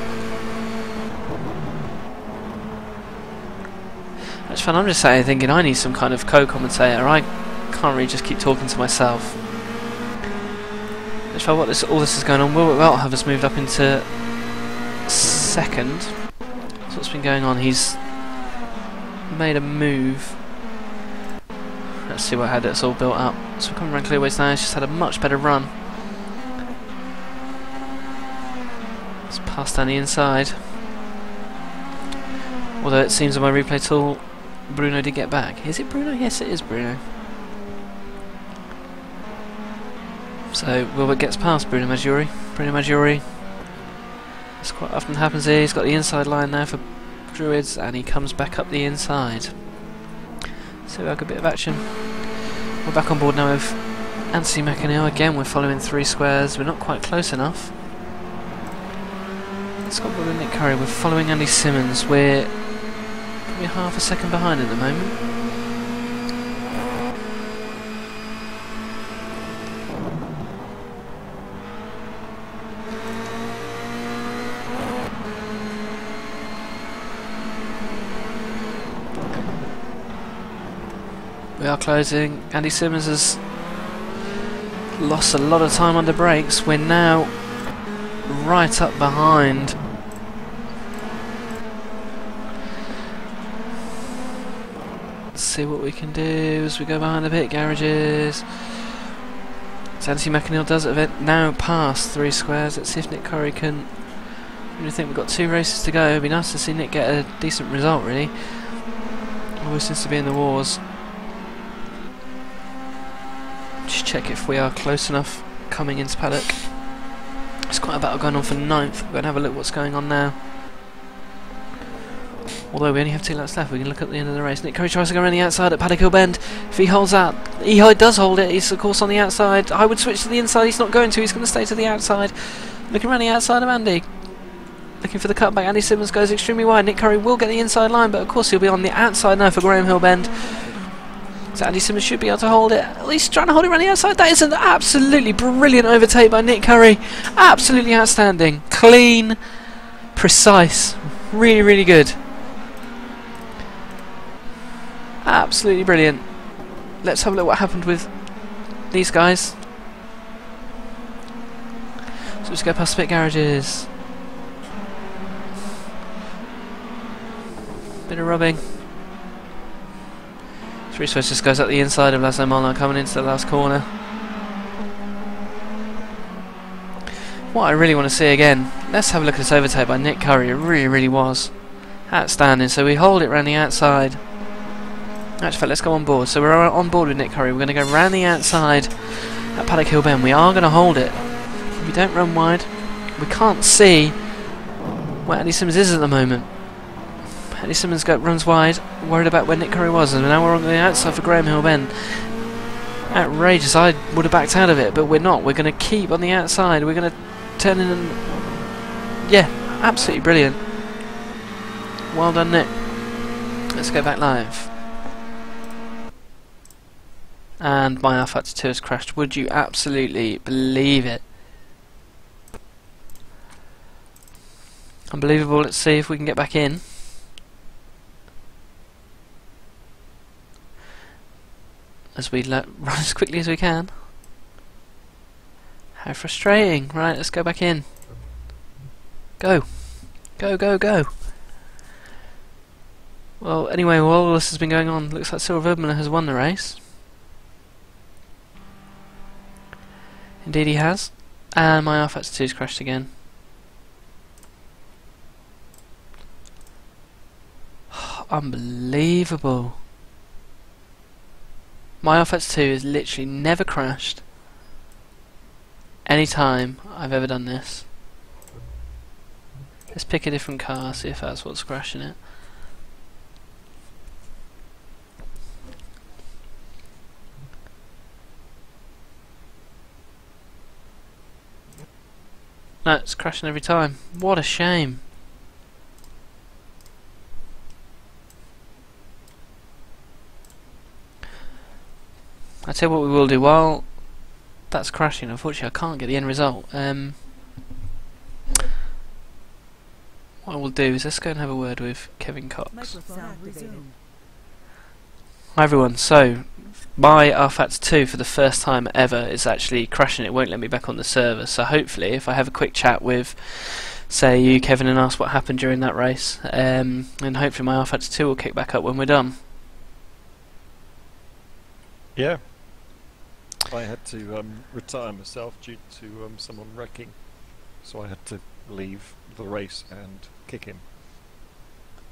That's fun. I'm just saying, thinking I need some kind of co-commentator. I can't really just keep talking to myself. That's what all this is going on. Will Welthoff has moved up into 2nd. That's what's been going on. He's made a move. Let's see how that's all built up. So we're coming around Clearways now. He's just had a much better run. It's passed down the inside. Although it seems on my replay tool, Bruno did get back. Is it Bruno? Yes, it is Bruno. So Wilbert gets past Bruno Maggiore. Bruno Maggiore, this quite often happens here. He's got the inside line now for Druids, and he comes back up the inside. So we have a bit of action. We're back on board now with Anthony McAneil. Again, we're following 3 squares. We're not quite close enough. Let's go on board with Nick Curry. We're following Andy Simmons. We're probably half a second behind at the moment. We are closing. Andy Simmons has lost a lot of time under brakes. We're now right up behind. Let's see what we can do as we go behind the pit garages. So Anthony McAneil does it now past 3 squares. Let's see if Nick Curry can. I really think we've got 2 races to go. It'd be nice to see Nick get a decent result, really. Always seems to be in the wars. Just check if we are close enough coming into paddock. There's quite a battle going on for 9th. We're going to have a look what's going on now. Although we only have 2 laps left, we can look at the end of the race. Nick Curry tries to go around the outside at Paddock Hill Bend. If he holds that, he does hold it. He's of course on the outside. I would switch to the inside. He's not going to. He's going to stay to the outside. Looking around the outside of Andy. Looking for the cutback. Andy Simmons goes extremely wide. Nick Curry will get the inside line, but of course he'll be on the outside now for Graham Hill Bend. So Andy Simmons should be able to hold it. At least trying to hold it around the outside. That is an absolutely brilliant overtake by Nick Curry. Absolutely outstanding. Clean. Precise. Really, really good. Absolutely brilliant. Let's have a look what happened with these guys. So let's go past the pit garages. Bit of rubbing. Three Swiss just goes up the inside of Laszlo Molnar coming into the last corner. What I really want to see again, let's have a look at this overtake by Nick Curry. It really, really was outstanding. So we hold it around the outside. Actually, let's go on board. So we're on board with Nick Curry. We're going to go round the outside at Paddock Hill Bend. We are going to hold it. We don't run wide. We can't see where Andy Simmons is at the moment. Andy Simmons runs wide, worried about where Nick Curry was, and now we're on the outside for Graham Hill Bend. Outrageous. I would have backed out of it, but we're not. We're going to keep on the outside. We're going to turn in and... yeah, absolutely brilliant. Well done, Nick. Let's go back live. And my rFactor2 has crashed. Would you absolutely believe it? Unbelievable. Let's see if we can get back in. As we run as quickly as we can. How frustrating. Right, let's go back in. Go. Go, go, go. Well, anyway, while all this has been going on, looks like Cyril Verdmuller has won the race. Indeed he has. And my rFactor2 has crashed again. Unbelievable. My rFactor2 has literally never crashed any time I've ever done this. Let's pick a different car, see if that's what's crashing it. No, it's crashing every time. What a shame. I tell you what we will do while that's crashing. Unfortunately, I can't get the end result. What I will do is let's go and have a word with Kevin Cox. Hi everyone. So my rFactor2 for the first time ever is actually crashing. It won't let me back on the server. So hopefully, if I have a quick chat with, say, you, Kevin, and ask what happened during that race, and hopefully my rFactor2 will kick back up when we're done. Yeah. I had to retire myself due to someone wrecking, so I had to leave the race and kick him.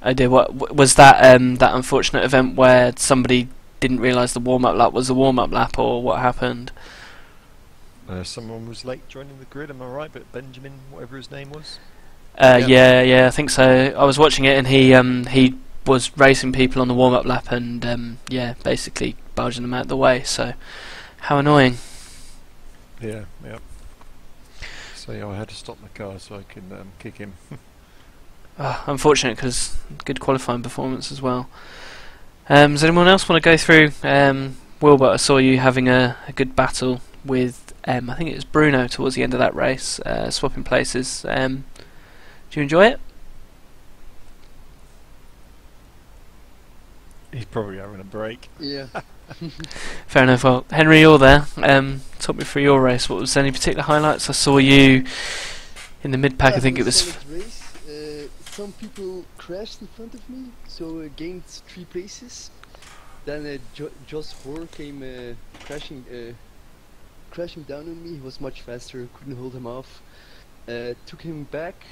Oh dear, what was that? That unfortunate event where somebody didn't realise the warm-up lap was the warm-up lap, or what happened? Someone was late joining the grid. Am I right? But Benjamin, whatever his name was. Yeah, I think so. I was watching it, and he was racing people on the warm-up lap, and yeah, basically barging them out of the way. So. How annoying. Yeah. So yeah, I had to stop my car so I can kick him. Unfortunate, because good qualifying performance as well. Does anyone else want to go through? Wilbert, I saw you having a good battle with, I think it was Bruno towards the end of that race, swapping places. Do you enjoy it? He's probably having a break. Yeah. Fair enough. Well, Henry, you're there. Talk me through your race. What was any particular highlights? I saw you in the mid-pack. I think it was. Race. Some people crashed in front of me, so I gained 3 places. Then Joss Hoare came crashing down on me. He was much faster. Couldn't hold him off. Took him back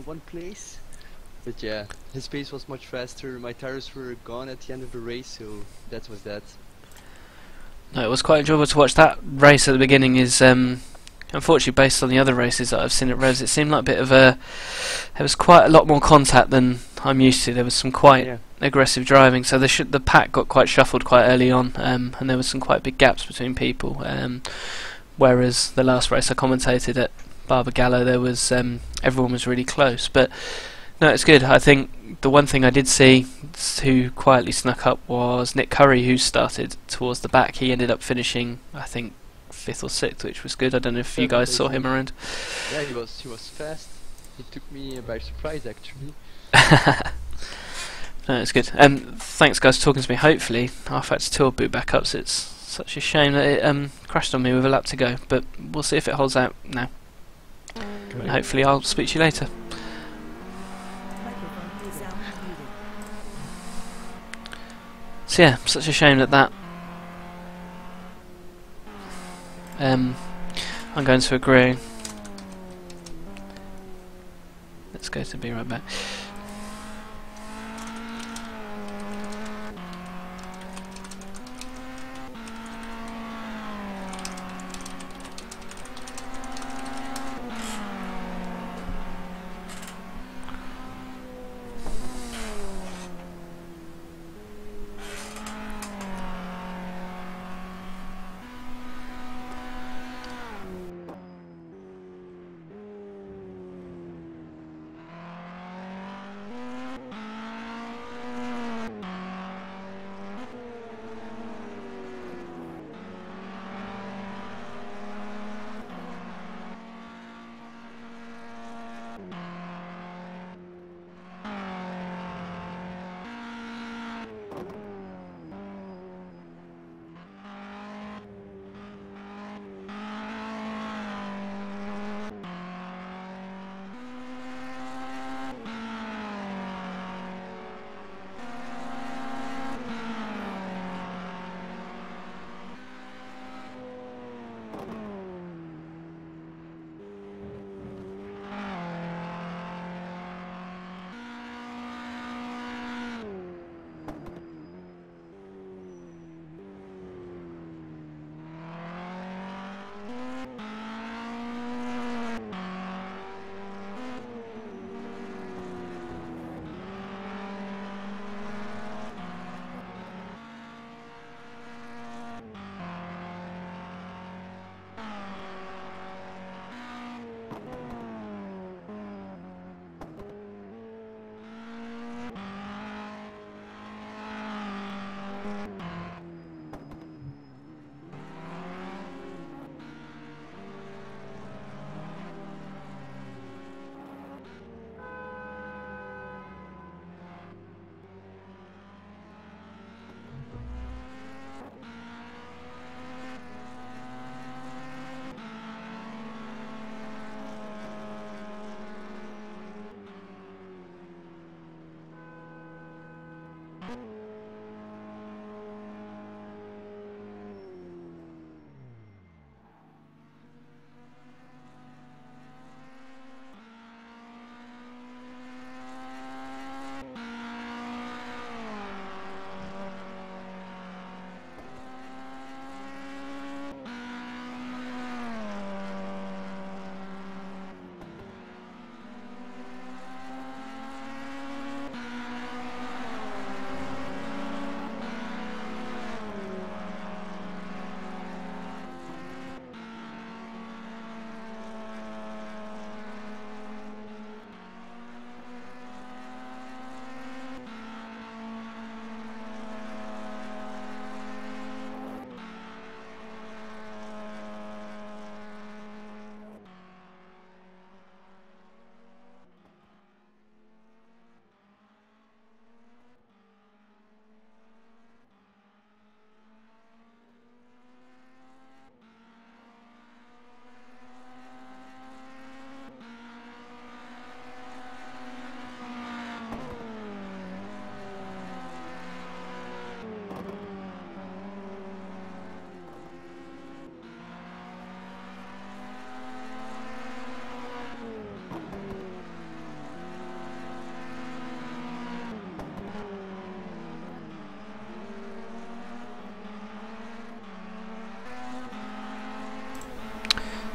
1 place. But yeah, his pace was much faster. My tires were gone at the end of the race, so that was that. No, it was quite enjoyable to watch. That race at the beginning is unfortunately based on the other races that I've seen at Revs. It seemed like a bit of a... There was quite a lot more contact than I'm used to. There was some quite aggressive driving, so the pack got quite shuffled quite early on, and there was some quite big gaps between people. Whereas the last race I commentated at Barbagallo, there was everyone was really close. But no, it's good. I think the one thing I did see who quietly snuck up was Nick Curry, who started towards the back. He ended up finishing, I think, 5th or 6th, which was good. I don't know if you guys saw him around. Yeah, he was fast. He took me by surprise, actually. No, it's good. Thanks, guys, for talking to me. Hopefully, rFactor2 will boot back up. So it's such a shame that it crashed on me with a lap to go, but we'll see if it holds out now. And hopefully, I'll speak to you later. So yeah, such a shame that I'm going to agree. Let's go to be right back.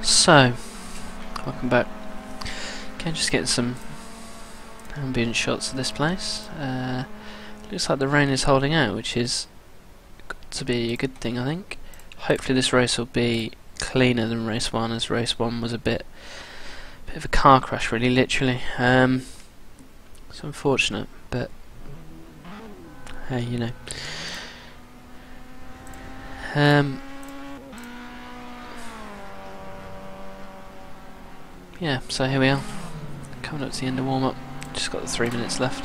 So, welcome back. Okay, just getting some ambient shots of this place. Looks like the rain is holding out, which is got to be a good thing, I think. Hopefully this race will be cleaner than race 1, as race 1 was a bit of a car crash, really, literally. It's unfortunate, but hey, you know. Yeah, so here we are, coming up to the end of warm-up. Just got the 3 minutes left.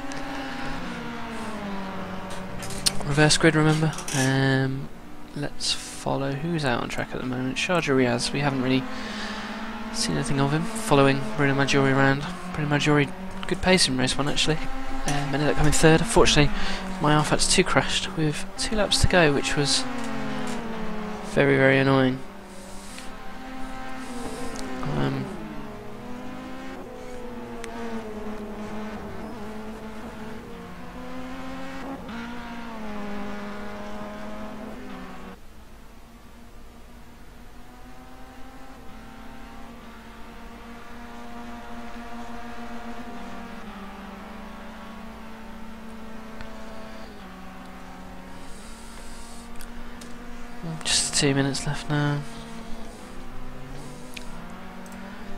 Reverse grid, remember. Let's follow who's out on track at the moment. Sharjah Riaz, we haven't really seen anything of him. Following Bruno Maggiore around. Bruno Maggiore, good pace in race 1 actually. Ended up coming third. Unfortunately, my rFactor2 crashed with 2 laps to go, which was very, very annoying. Just 2 minutes left now.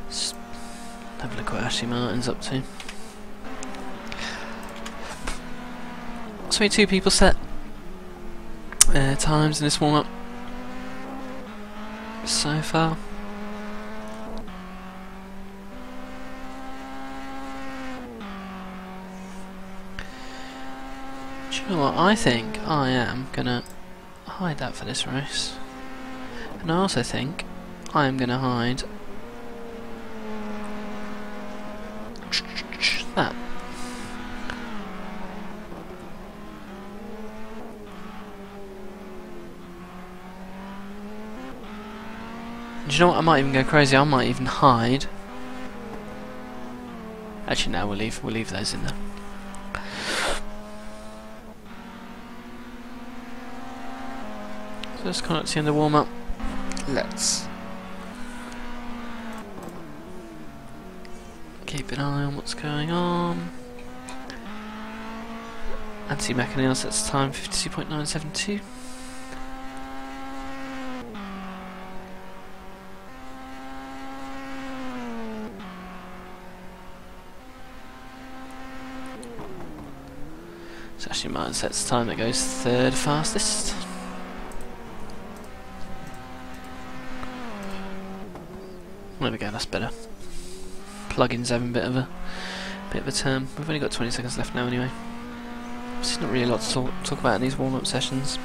Just have a look what Ashley Martin's up to. So 2 people set times in this warm-up so far. Do you know what? I think I am gonna hide that for this race, and I also think I am going to hide that. Do you know what? I might even go crazy. I might even hide. Actually, no, we'll leave those in there. So just coming up to the end of the warm-up. Let's keep an eye on what's going on. Anthony McAneal sets the time 52.972. So Ashley Martin sets the time that goes third fastest. There we go, that's better. Plugins having a bit of a term. We've only got 20 seconds left now anyway. There's not really a lot to talk about in these warm-up sessions.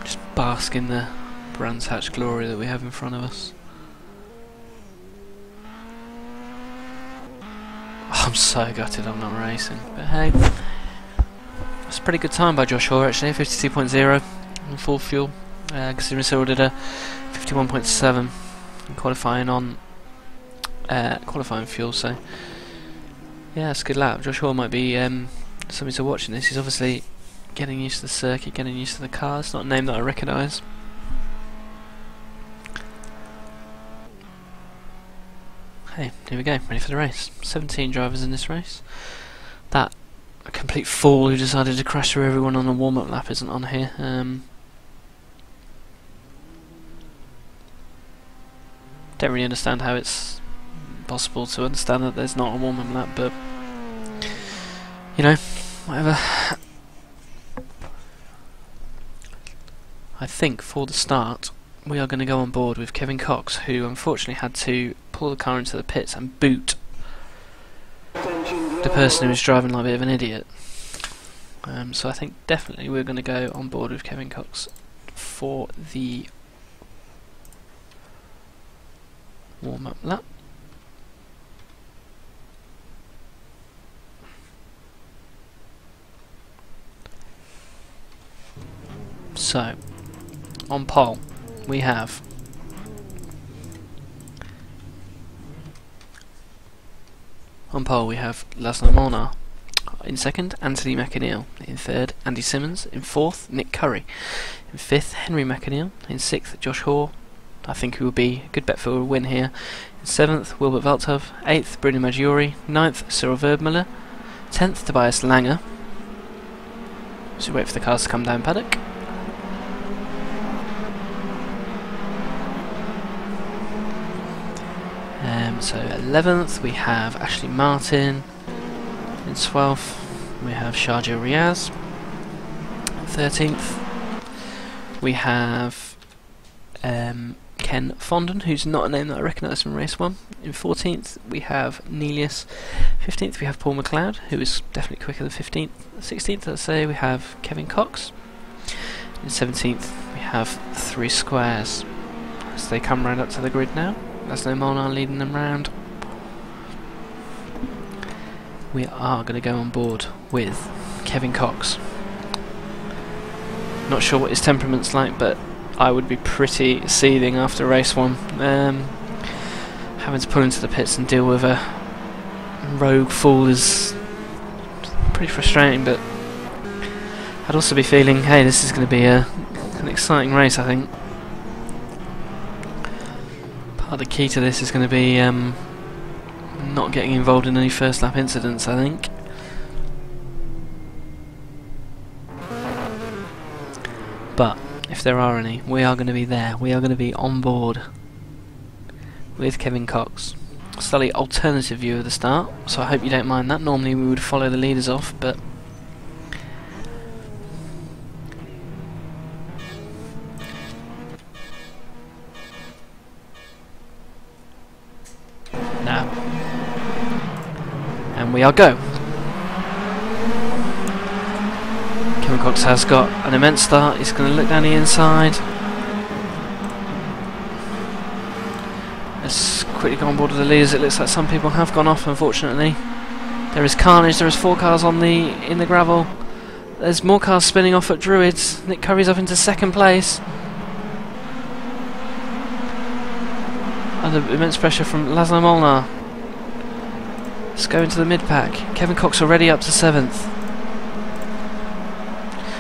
Just bask in the Brands Hatch glory that we have in front of us. I'm so gutted I'm not racing, but hey, that's a pretty good time by Josh Hoare actually, 52.0 on full fuel. Considering Cyril did a 51.7 in qualifying on qualifying fuel, so yeah, it's a good lap. Josh Hoare might be something to watch in this. He's obviously getting used to the circuit, getting used to the car. It's not a name that I recognise. Hey, here we go, ready for the race. 17 drivers in this race. That a complete fool who decided to crash through everyone on the warm-up lap isn't on here. Don't really understand how it's possible to understand that there's not a warm-up lap, but you know, whatever. I think for the start we are going to go on board with Kevin Cox, who unfortunately had to pull the car into the pits and boot the person who was driving like a bit of an idiot. So I think definitely we're going to go on board with Kevin Cox for the warm-up lap. So, on pole we have On pole we have Laszlo Molnar. In second, Anthony McAneil. In third, Andy Simmons. In fourth, Nick Curry. In fifth, Henry McAneil. In sixth, Josh Hoare. I think he will be a good bet for a win here. In seventh, Wilbert Valtov. Eighth, Bruno Maggiore. Ninth, Cyril Verdmüller. 10th, Tobias Langer. So wait for the cars to come down paddock. So 11th we have Ashley Martin. In 12th we have Sharjah Riaz. 13th we have Ken Fondon, who's not a name that I recognise from race 1. In 14th we have Nelius. 15th we have Paul McLeod, who is definitely quicker than 15th. 16th, let's say, we have Kevin Cox. In 17th we have 3 squares. As they come round up to the grid now, Laszlo Molnar leading them round. We are going to go on board with Kevin Cox. Not sure what his temperament's like, but I would be pretty seething after race 1. Having to pull into the pits and deal with a rogue fool is pretty frustrating, but I'd also be feeling, hey, this is going to be an exciting race, I think. Part of the key to this is going to be not getting involved in any first lap incidents, I think. But if there are any, we are going to be there. We are going to be on board with Kevin Cox. Slightly alternative view of the start, so I hope you don't mind that. Normally we would follow the leaders off, but now, and we are go. Kevin Cox has got an immense start. He's going to look down the inside. Let's quickly go on board with the leaders. It looks like some people have gone off, unfortunately. There is carnage. There is 4 cars in the gravel. There's more cars spinning off at Druids. Nick Curry's up into 2nd place. Under immense pressure from Laszlo Molnar. Let's go into the mid-pack. Kevin Cox already up to 7th.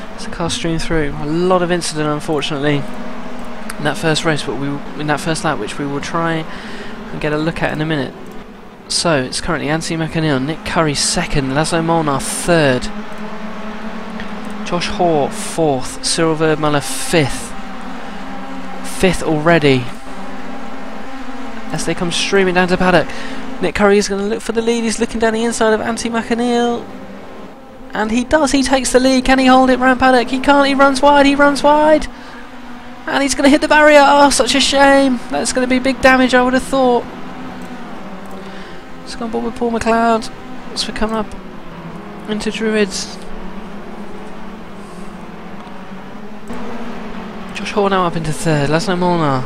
There's a car stream through. A lot of incident, unfortunately, in that first race, but in that first lap, which we will try and get a look at in a minute. So it's currently Anthony McAneil, Nick Curry 2nd, Laszlo Molnar 3rd, Josh Hoare 4th, Cyril Verdmüller 5th. 5th already. As they come streaming down to paddock, Nick Curry is going to look for the lead. He's looking down the inside of Anthony McAneil, and he does. He takes the lead. Can he hold it round paddock? He can't. He runs wide. He runs wide. And he's going to hit the barrier. Oh, such a shame. That's going to be big damage, I would have thought. Let's go on board with Paul McLeod as we're coming up into Druids. Josh Hoare now up into 3rd. Laszlo Molnar.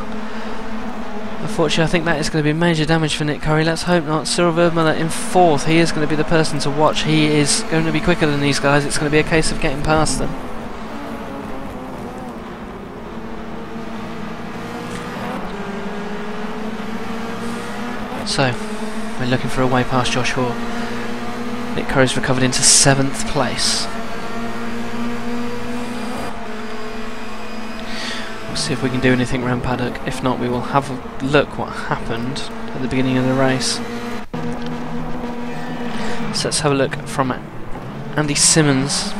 Unfortunately, I think that is going to be major damage for Nick Curry. Let's hope not. Cyril Verdmüller in 4th. He is going to be the person to watch. He is going to be quicker than these guys. It's going to be a case of getting past them. So, we're looking for a way past Josh Hoare. Nick Curry's recovered into 7th place. We'll see if we can do anything around paddock. If not, we will have a look what happened at the beginning of the race. So let's have a look from Andy Simmons.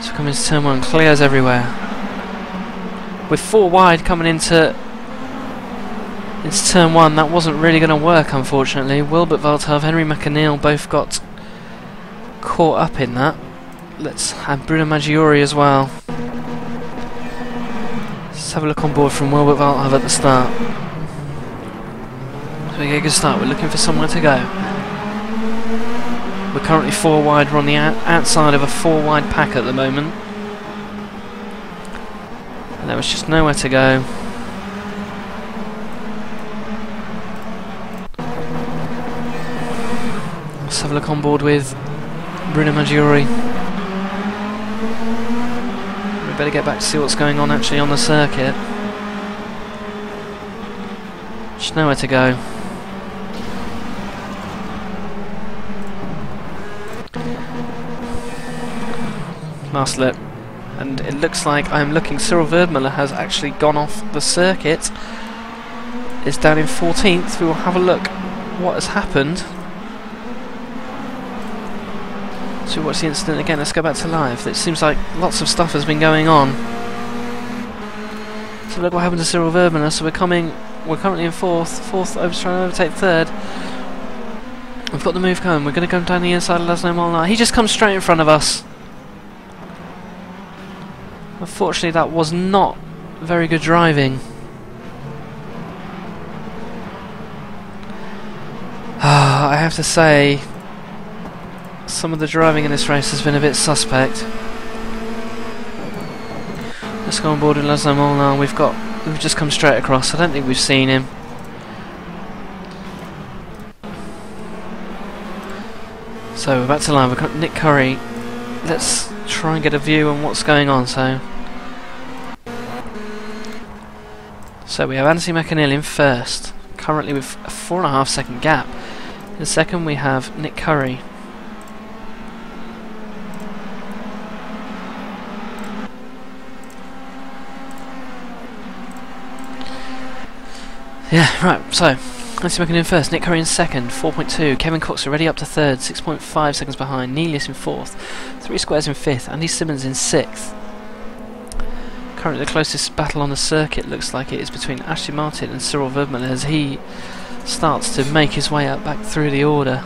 So coming into turn 1, Clio's everywhere. With 4 wide coming into turn 1, that wasn't really going to work, unfortunately. Wilbert Valtov, Henry McAneil both got caught up in that. Let's have Bruno Maggiore as well. Let's have a look on board from Wilbert Valtov at the start. So we get a good start. We're looking for somewhere to go. We're currently 4 wide. We're on the outside of a 4 wide pack at the moment. And there was just nowhere to go. Let's have a look on board with Bruno Maggiore. We better get back to see what's going on actually on the circuit. Just nowhere to go. last lap. And it looks like I'm looking, Cyril Verdmuller has actually gone off the circuit. It's down in 14th. We will have a look what has happened. So we watch the incident again. Let's go back to live. It seems like lots of stuff has been going on. So look what happened to Cyril Verdmuller. So we're currently in 4th, trying to overtake 3rd. We've got the move going. We're going to come down the inside of Laszlo Molnar. He just comes straight in front of us. Unfortunately, that was not very good driving. I have to say, some of the driving in this race has been a bit suspect. Let's go on board with Laszlo Molnar. We've just come straight across. I don't think we've seen him. So we're back to line. We've got Nick Curry. Let's try and get a view on what's going on. So we have Anthony McAneal in first, currently with a 4.5 second gap. In second we have Nick Curry. Yeah, right, so Anthony McAneal in first, Nick Curry in second, 4.2. Kevin Cox already up to third, 6.5 seconds behind. Neelius in fourth, 3 squares in fifth. Andy Simmons in sixth. Currently the closest battle on the circuit looks like it is between Ashley Martin and Cyril Verdmuller as he starts to make his way up back through the order.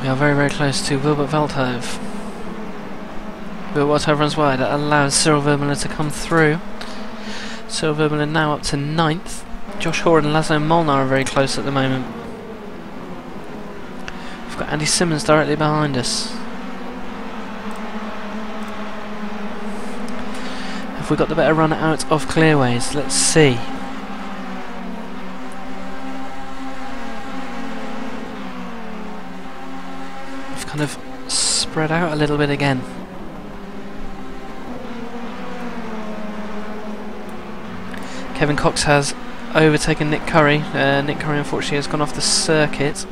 We are very, very close to Wilbert Veldhove. Wilbert Veldhove runs wide. That allows Cyril Verdmuller to come through. Cyril Verdmuller now up to 9th. Josh Hoare and Laszlo Molnar are very close at the moment. We've got Andy Simmons directly behind us. Have we got the better run out of clearways? Let's see. We've kind of spread out a little bit again. Kevin Cox has overtaken Nick Curry. Nick Curry unfortunately has gone off the circuit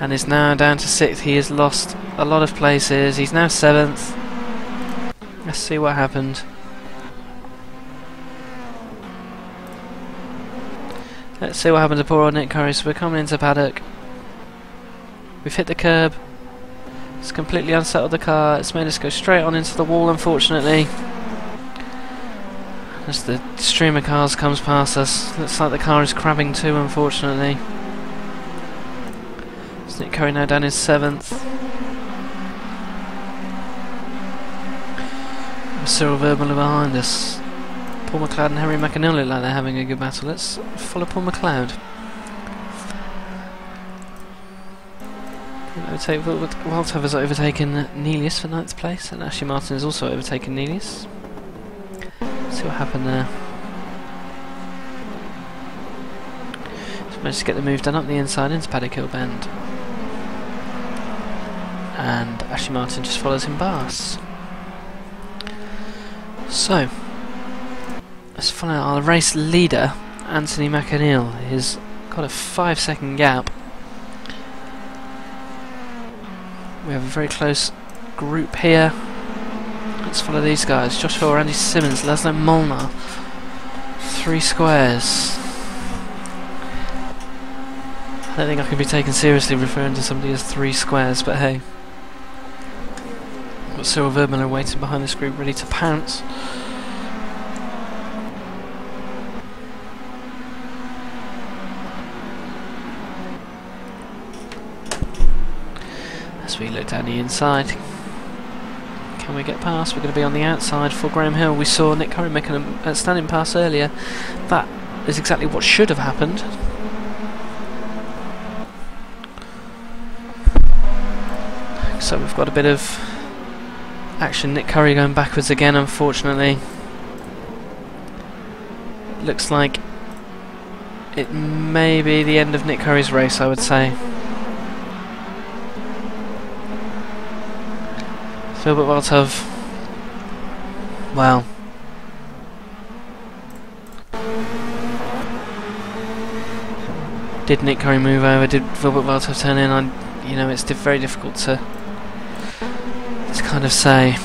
and is now down to 6th. He has lost a lot of places. He's now 7th. Let's see what happened. Let's see what happened to poor old Nick Curry. So we're coming into paddock. We've hit the curb. It's completely unsettled the car. It's made us go straight on into the wall, unfortunately. As the stream of cars comes past us, looks like the car is crabbing too, unfortunately. It's Nick Curry now down in 7th. Cyril Verdmuller behind us. Paul McLeod and Henry McAneal look like they're having a good battle. Let's follow Paul McLeod. Veldhove has overtaken Neelius for 9th place, and Ashley Martin has also overtaken Neelius. See what happened there. Just managed to get the move done up the inside into Paddock Hill Bend. And Ashley Martin just follows him past. So, let's follow our race leader, Anthony McAneal. He's got a 5-second gap. We have a very close group here. Let's follow these guys. Josh Hoare, Andy Simmons, Laszlo Molnar. 3 squares. I don't think I can be taken seriously referring to somebody as 3 squares, but hey. Got Cyril Verdmuller waiting behind this group, ready to pounce. As we look down the inside. Can we get past? We're going to be on the outside for Graham Hill. We saw Nick Curry making a standing pass earlier. That is exactly what should have happened. So we've got a bit of action. Nick Curry going backwards again, unfortunately. Looks like it may be the end of Nick Curry's race, I would say. Wilbert Veldhove, well, Did Nick Curry move over? Did Vilbert Valtov turn in? You know, it's very difficult to kind of say.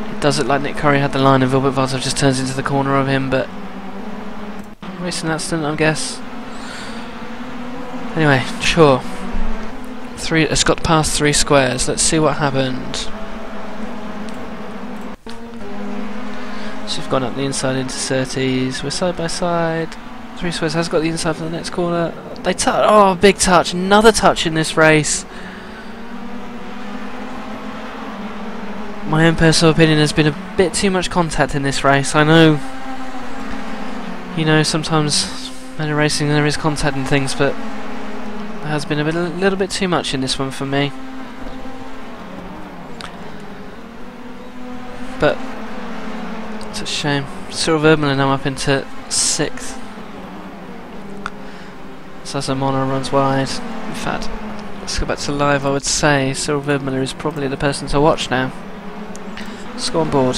It does look like Nick Curry had the line and Vilbert Valtov just turns into the corner of him, but racing accident, I guess. Anyway, sure. It's got past 3 squares. Let's see what happened. So we've gone up the inside into Surtees. We're side by side. 3 squares has got the inside for the next corner. They touch. Oh, big touch. Another touch in this race. My own personal opinion, has been a bit too much contact in this race. I know, you know, sometimes when you're racing there is contact and things, but there has been a little bit too much in this one for me. But it's a shame. Cyril Verdmüller now up into 6th. Sazamona runs wide. In fact, let's go back to live. I would say Cyril Verdmüller is probably the person to watch now. Let's go on board.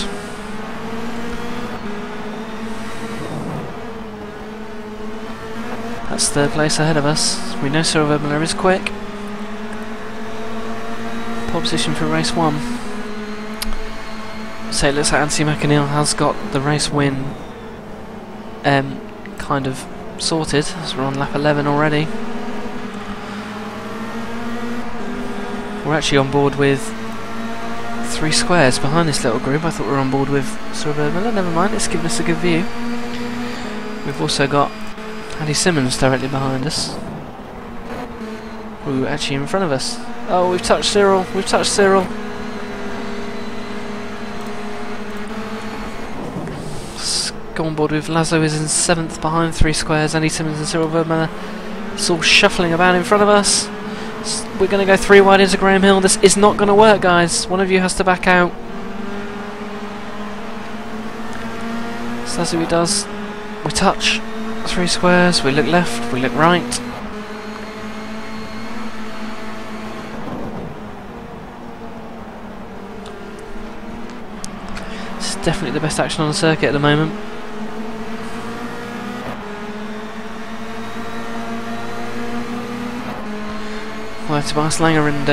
That's 3rd place ahead of us. We know Cyril Verdmüller is quick. Pole position for race 1. So it looks like Anthony McAneil has got the race win kind of sorted, as we're on lap 11 already. We're actually on board with 3 squares behind this little group. I thought we were on board with Cyril Verdmüller. Never mind, it's given us a good view. We've also got Andy Simmons directly behind us, who actually in front of us. Oh, we've touched Cyril. We've touched Cyril. Let's go on board with Lazo is in 7th behind 3 squares. Andy Simmons and Cyril Verdmüller. It's all shuffling about in front of us. We're going to go 3 wide into Graham Hill. This is not going to work, guys. One of you has to back out. So that's what he does. We touch 3 squares. We look left. We look right. This is definitely the best action on the circuit at the moment. Well, Tobias Langer and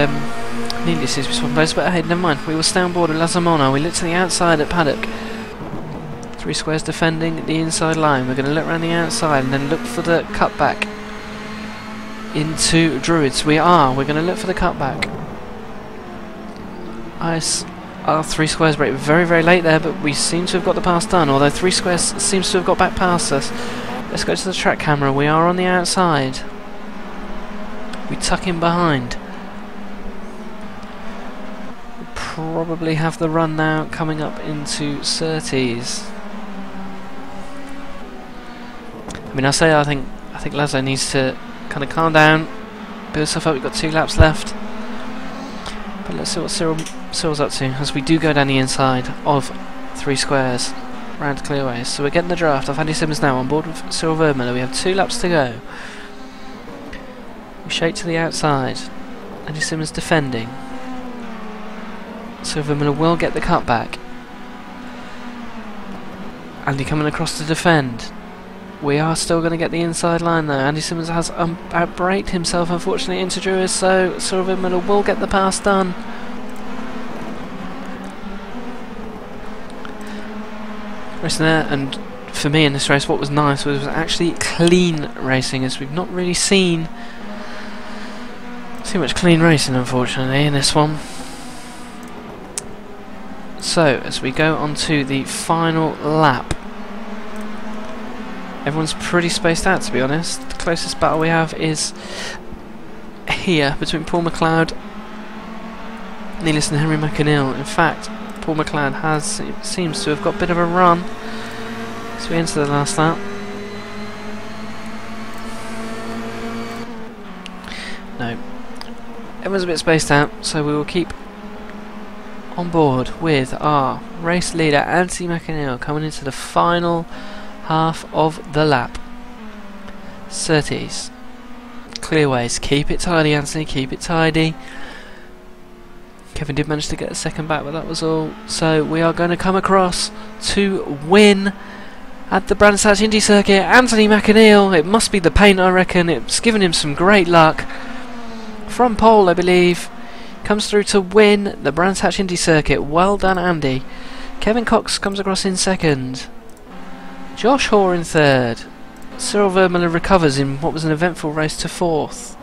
nearly seems to be swapping places, but hey, never mind. We will stay on board with Lazamona. We look to the outside at paddock. 3 squares defending the inside line. We're going to look around the outside and then look for the cutback into Druids. We're going to look for the cutback. Our 3 squares break very, very late there, but we seem to have got the pass done, although 3 squares seems to have got back past us. Let's go to the track camera. We are on the outside. We tuck in behind. We probably have the run now coming up into Surtees. I mean, I think Lazo needs to kind of calm down, build himself up. We've got 2 laps left. But let's see what Cyril's up to as we do go down the inside of 3 squares round clearways. So we're getting the draft off Andy Simmons now on board with Cyril Verdmüller. We have 2 laps to go. We shake to the outside. Andy Simmons defending. Cyril Verdmüller will get the cutback. Andy coming across to defend. We are still going to get the inside line though. Andy Simmons has outbraked himself unfortunately into Druids, so Cyril Verdmüller will get the pass done. Racing there, and for me in this race what was nice was actually clean racing, as we've not really seen too much clean racing unfortunately in this one. So as we go on to the final lap, everyone's pretty spaced out to be honest. The closest battle we have is here between Paul McLeod, Nealis and Henry McAneil. In fact, Paul McLeod seems to have got a bit of a run as we enter the last lap. No, everyone's a bit spaced out, so we will keep on board with our race leader Anthony McAneil coming into the final half of the lap. Surtees, clearways, keep it tidy Anthony, keep it tidy. Kevin did manage to get a second back, but that was all. So we are going to come across to win At the Brands Hatch Indy Circuit, Anthony McAneal, it must be the paint I reckon, it's given him some great luck. From pole I believe, comes through to win the Brands Hatch Indy Circuit, well done Andy. Kevin Cox comes across in second. Josh Hoare in third. Cyril Vermeulen recovers in what was an eventful race to fourth.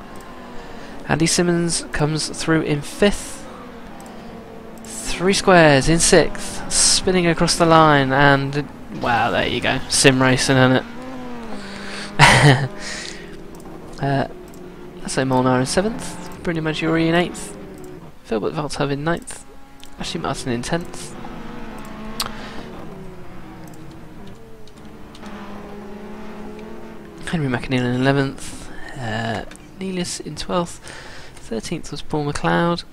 Andy Simmons comes through in fifth. 3 squares in sixth, spinning across the line, and wow, there you go, sim racing, isn't it? Let's say Molnar in 7th, Bruno Maggiore in 8th, Philbert Valtov in 9th, Ashley Martin in 10th. Henry McAneal in 11th, Neelis in 12th, 13th was Paul McLeod,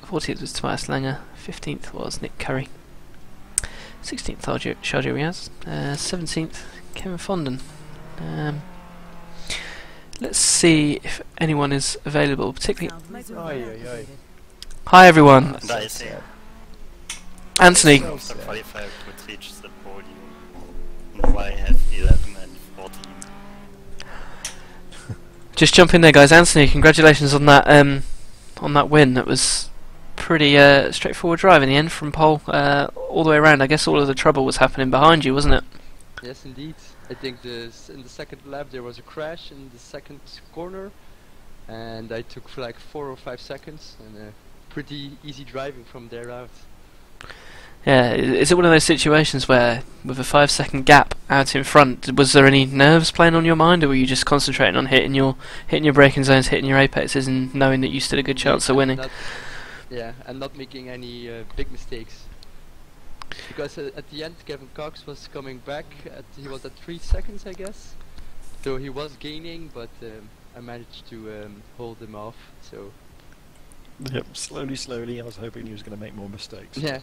14th was Tobias Langer, 15th was Nick Curry, 16th Sharjah Riaz, 17th Kevin Fondon. Let's see if anyone is available, particularly... Hi everyone! Anthony! After 45 would reach the podium, why have 11 and 14? Just jump in there guys, Anthony, congratulations on that win. That was pretty straightforward drive in the end from pole all the way around. I guess all of the trouble was happening behind you, wasn't it? Yes, indeed. I think in the second lap there was a crash in the second corner, and I took like 4 or 5 seconds, and pretty easy driving from there out. Yeah, is it one of those situations where, with a 5-second gap out in front, was there any nerves playing on your mind, or were you just concentrating on hitting your braking zones, hitting your apexes, and knowing that you stood a good chance of winning? Yeah, and not making any big mistakes. Because at the end Kevin Cox was coming back, he was at 3 seconds I guess. So he was gaining, but I managed to hold him off, so... Yep, slowly, I was hoping he was going to make more mistakes. Yeah.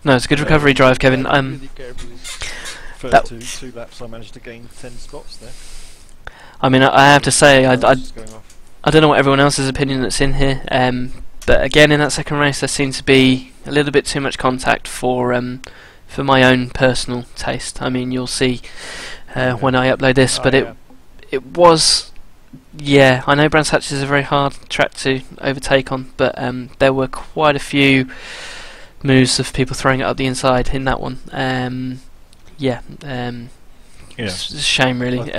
No, it's a good recovery drive, Kevin. Really carefully. First two laps I managed to gain 10 spots there. I mean, I have to say, I Just going off. don't know what everyone else's opinion that's in here, but again in that second race there seemed to be a little bit too much contact for my own personal taste. I mean, you'll see when I upload this, but it was, yeah, I know Brands Hatch is a very hard track to overtake on, but there were quite a few moves of people throwing it up the inside in that one. It's a shame really.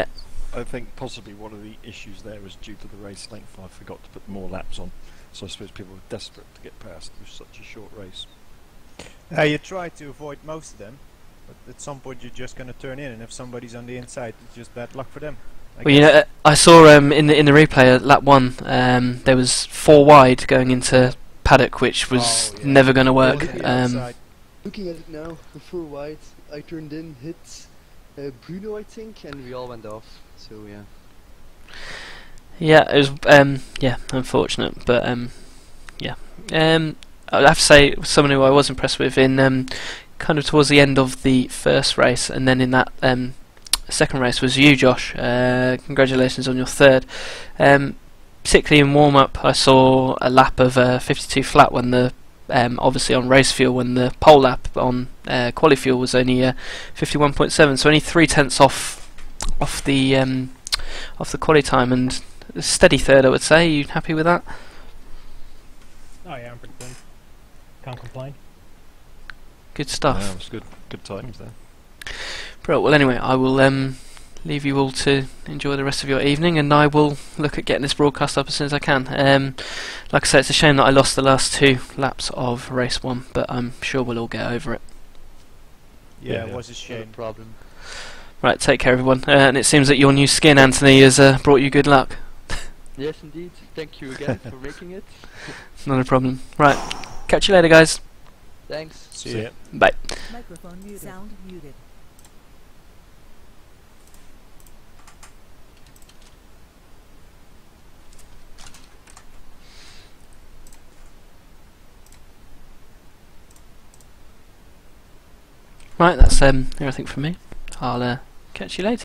I think possibly one of the issues there was due to the race length. I forgot to put more laps on, so I suppose people were desperate to get past with such a short race. You try to avoid most of them, but at some point you're just going to turn in, and if somebody's on the inside, it's just bad luck for them. Well, you know, I saw in the replay at lap 1 there was 4 wide going into paddock, which was never going to work. Looking at it now, the 4 wide, I turned in, hit Bruno I think, and we all went off. So yeah. Yeah, it was unfortunate, but I have to say someone who I was impressed with in kind of towards the end of the first race, and then in that second race was you, Josh. Congratulations on your third. Particularly in warm-up, I saw a lap of 52 flat when the obviously on race fuel, when the pole lap on quali fuel was only 51.7, so only 3/10 off the quali time, and a steady third, I would say. Are you happy with that? Oh yeah, I'm pretty good. Can't complain. Good stuff. Yeah, it was good times there. Bro, well anyway, I will leave you all to enjoy the rest of your evening, and I will look at getting this broadcast up as soon as I can. Like I say, it's a shame that I lost the last 2 laps of race 1, but I'm sure we'll all get over it. Yeah, it was a shame. No problem. Right, take care everyone, and it seems that your new skin, Anthony, has brought you good luck. Yes indeed, thank you again for making it. Not a problem. Right, catch you later guys. Thanks. See ya. Bye. Microphone muted. Sound muted. Right, that's everything from me. I'll catch you later.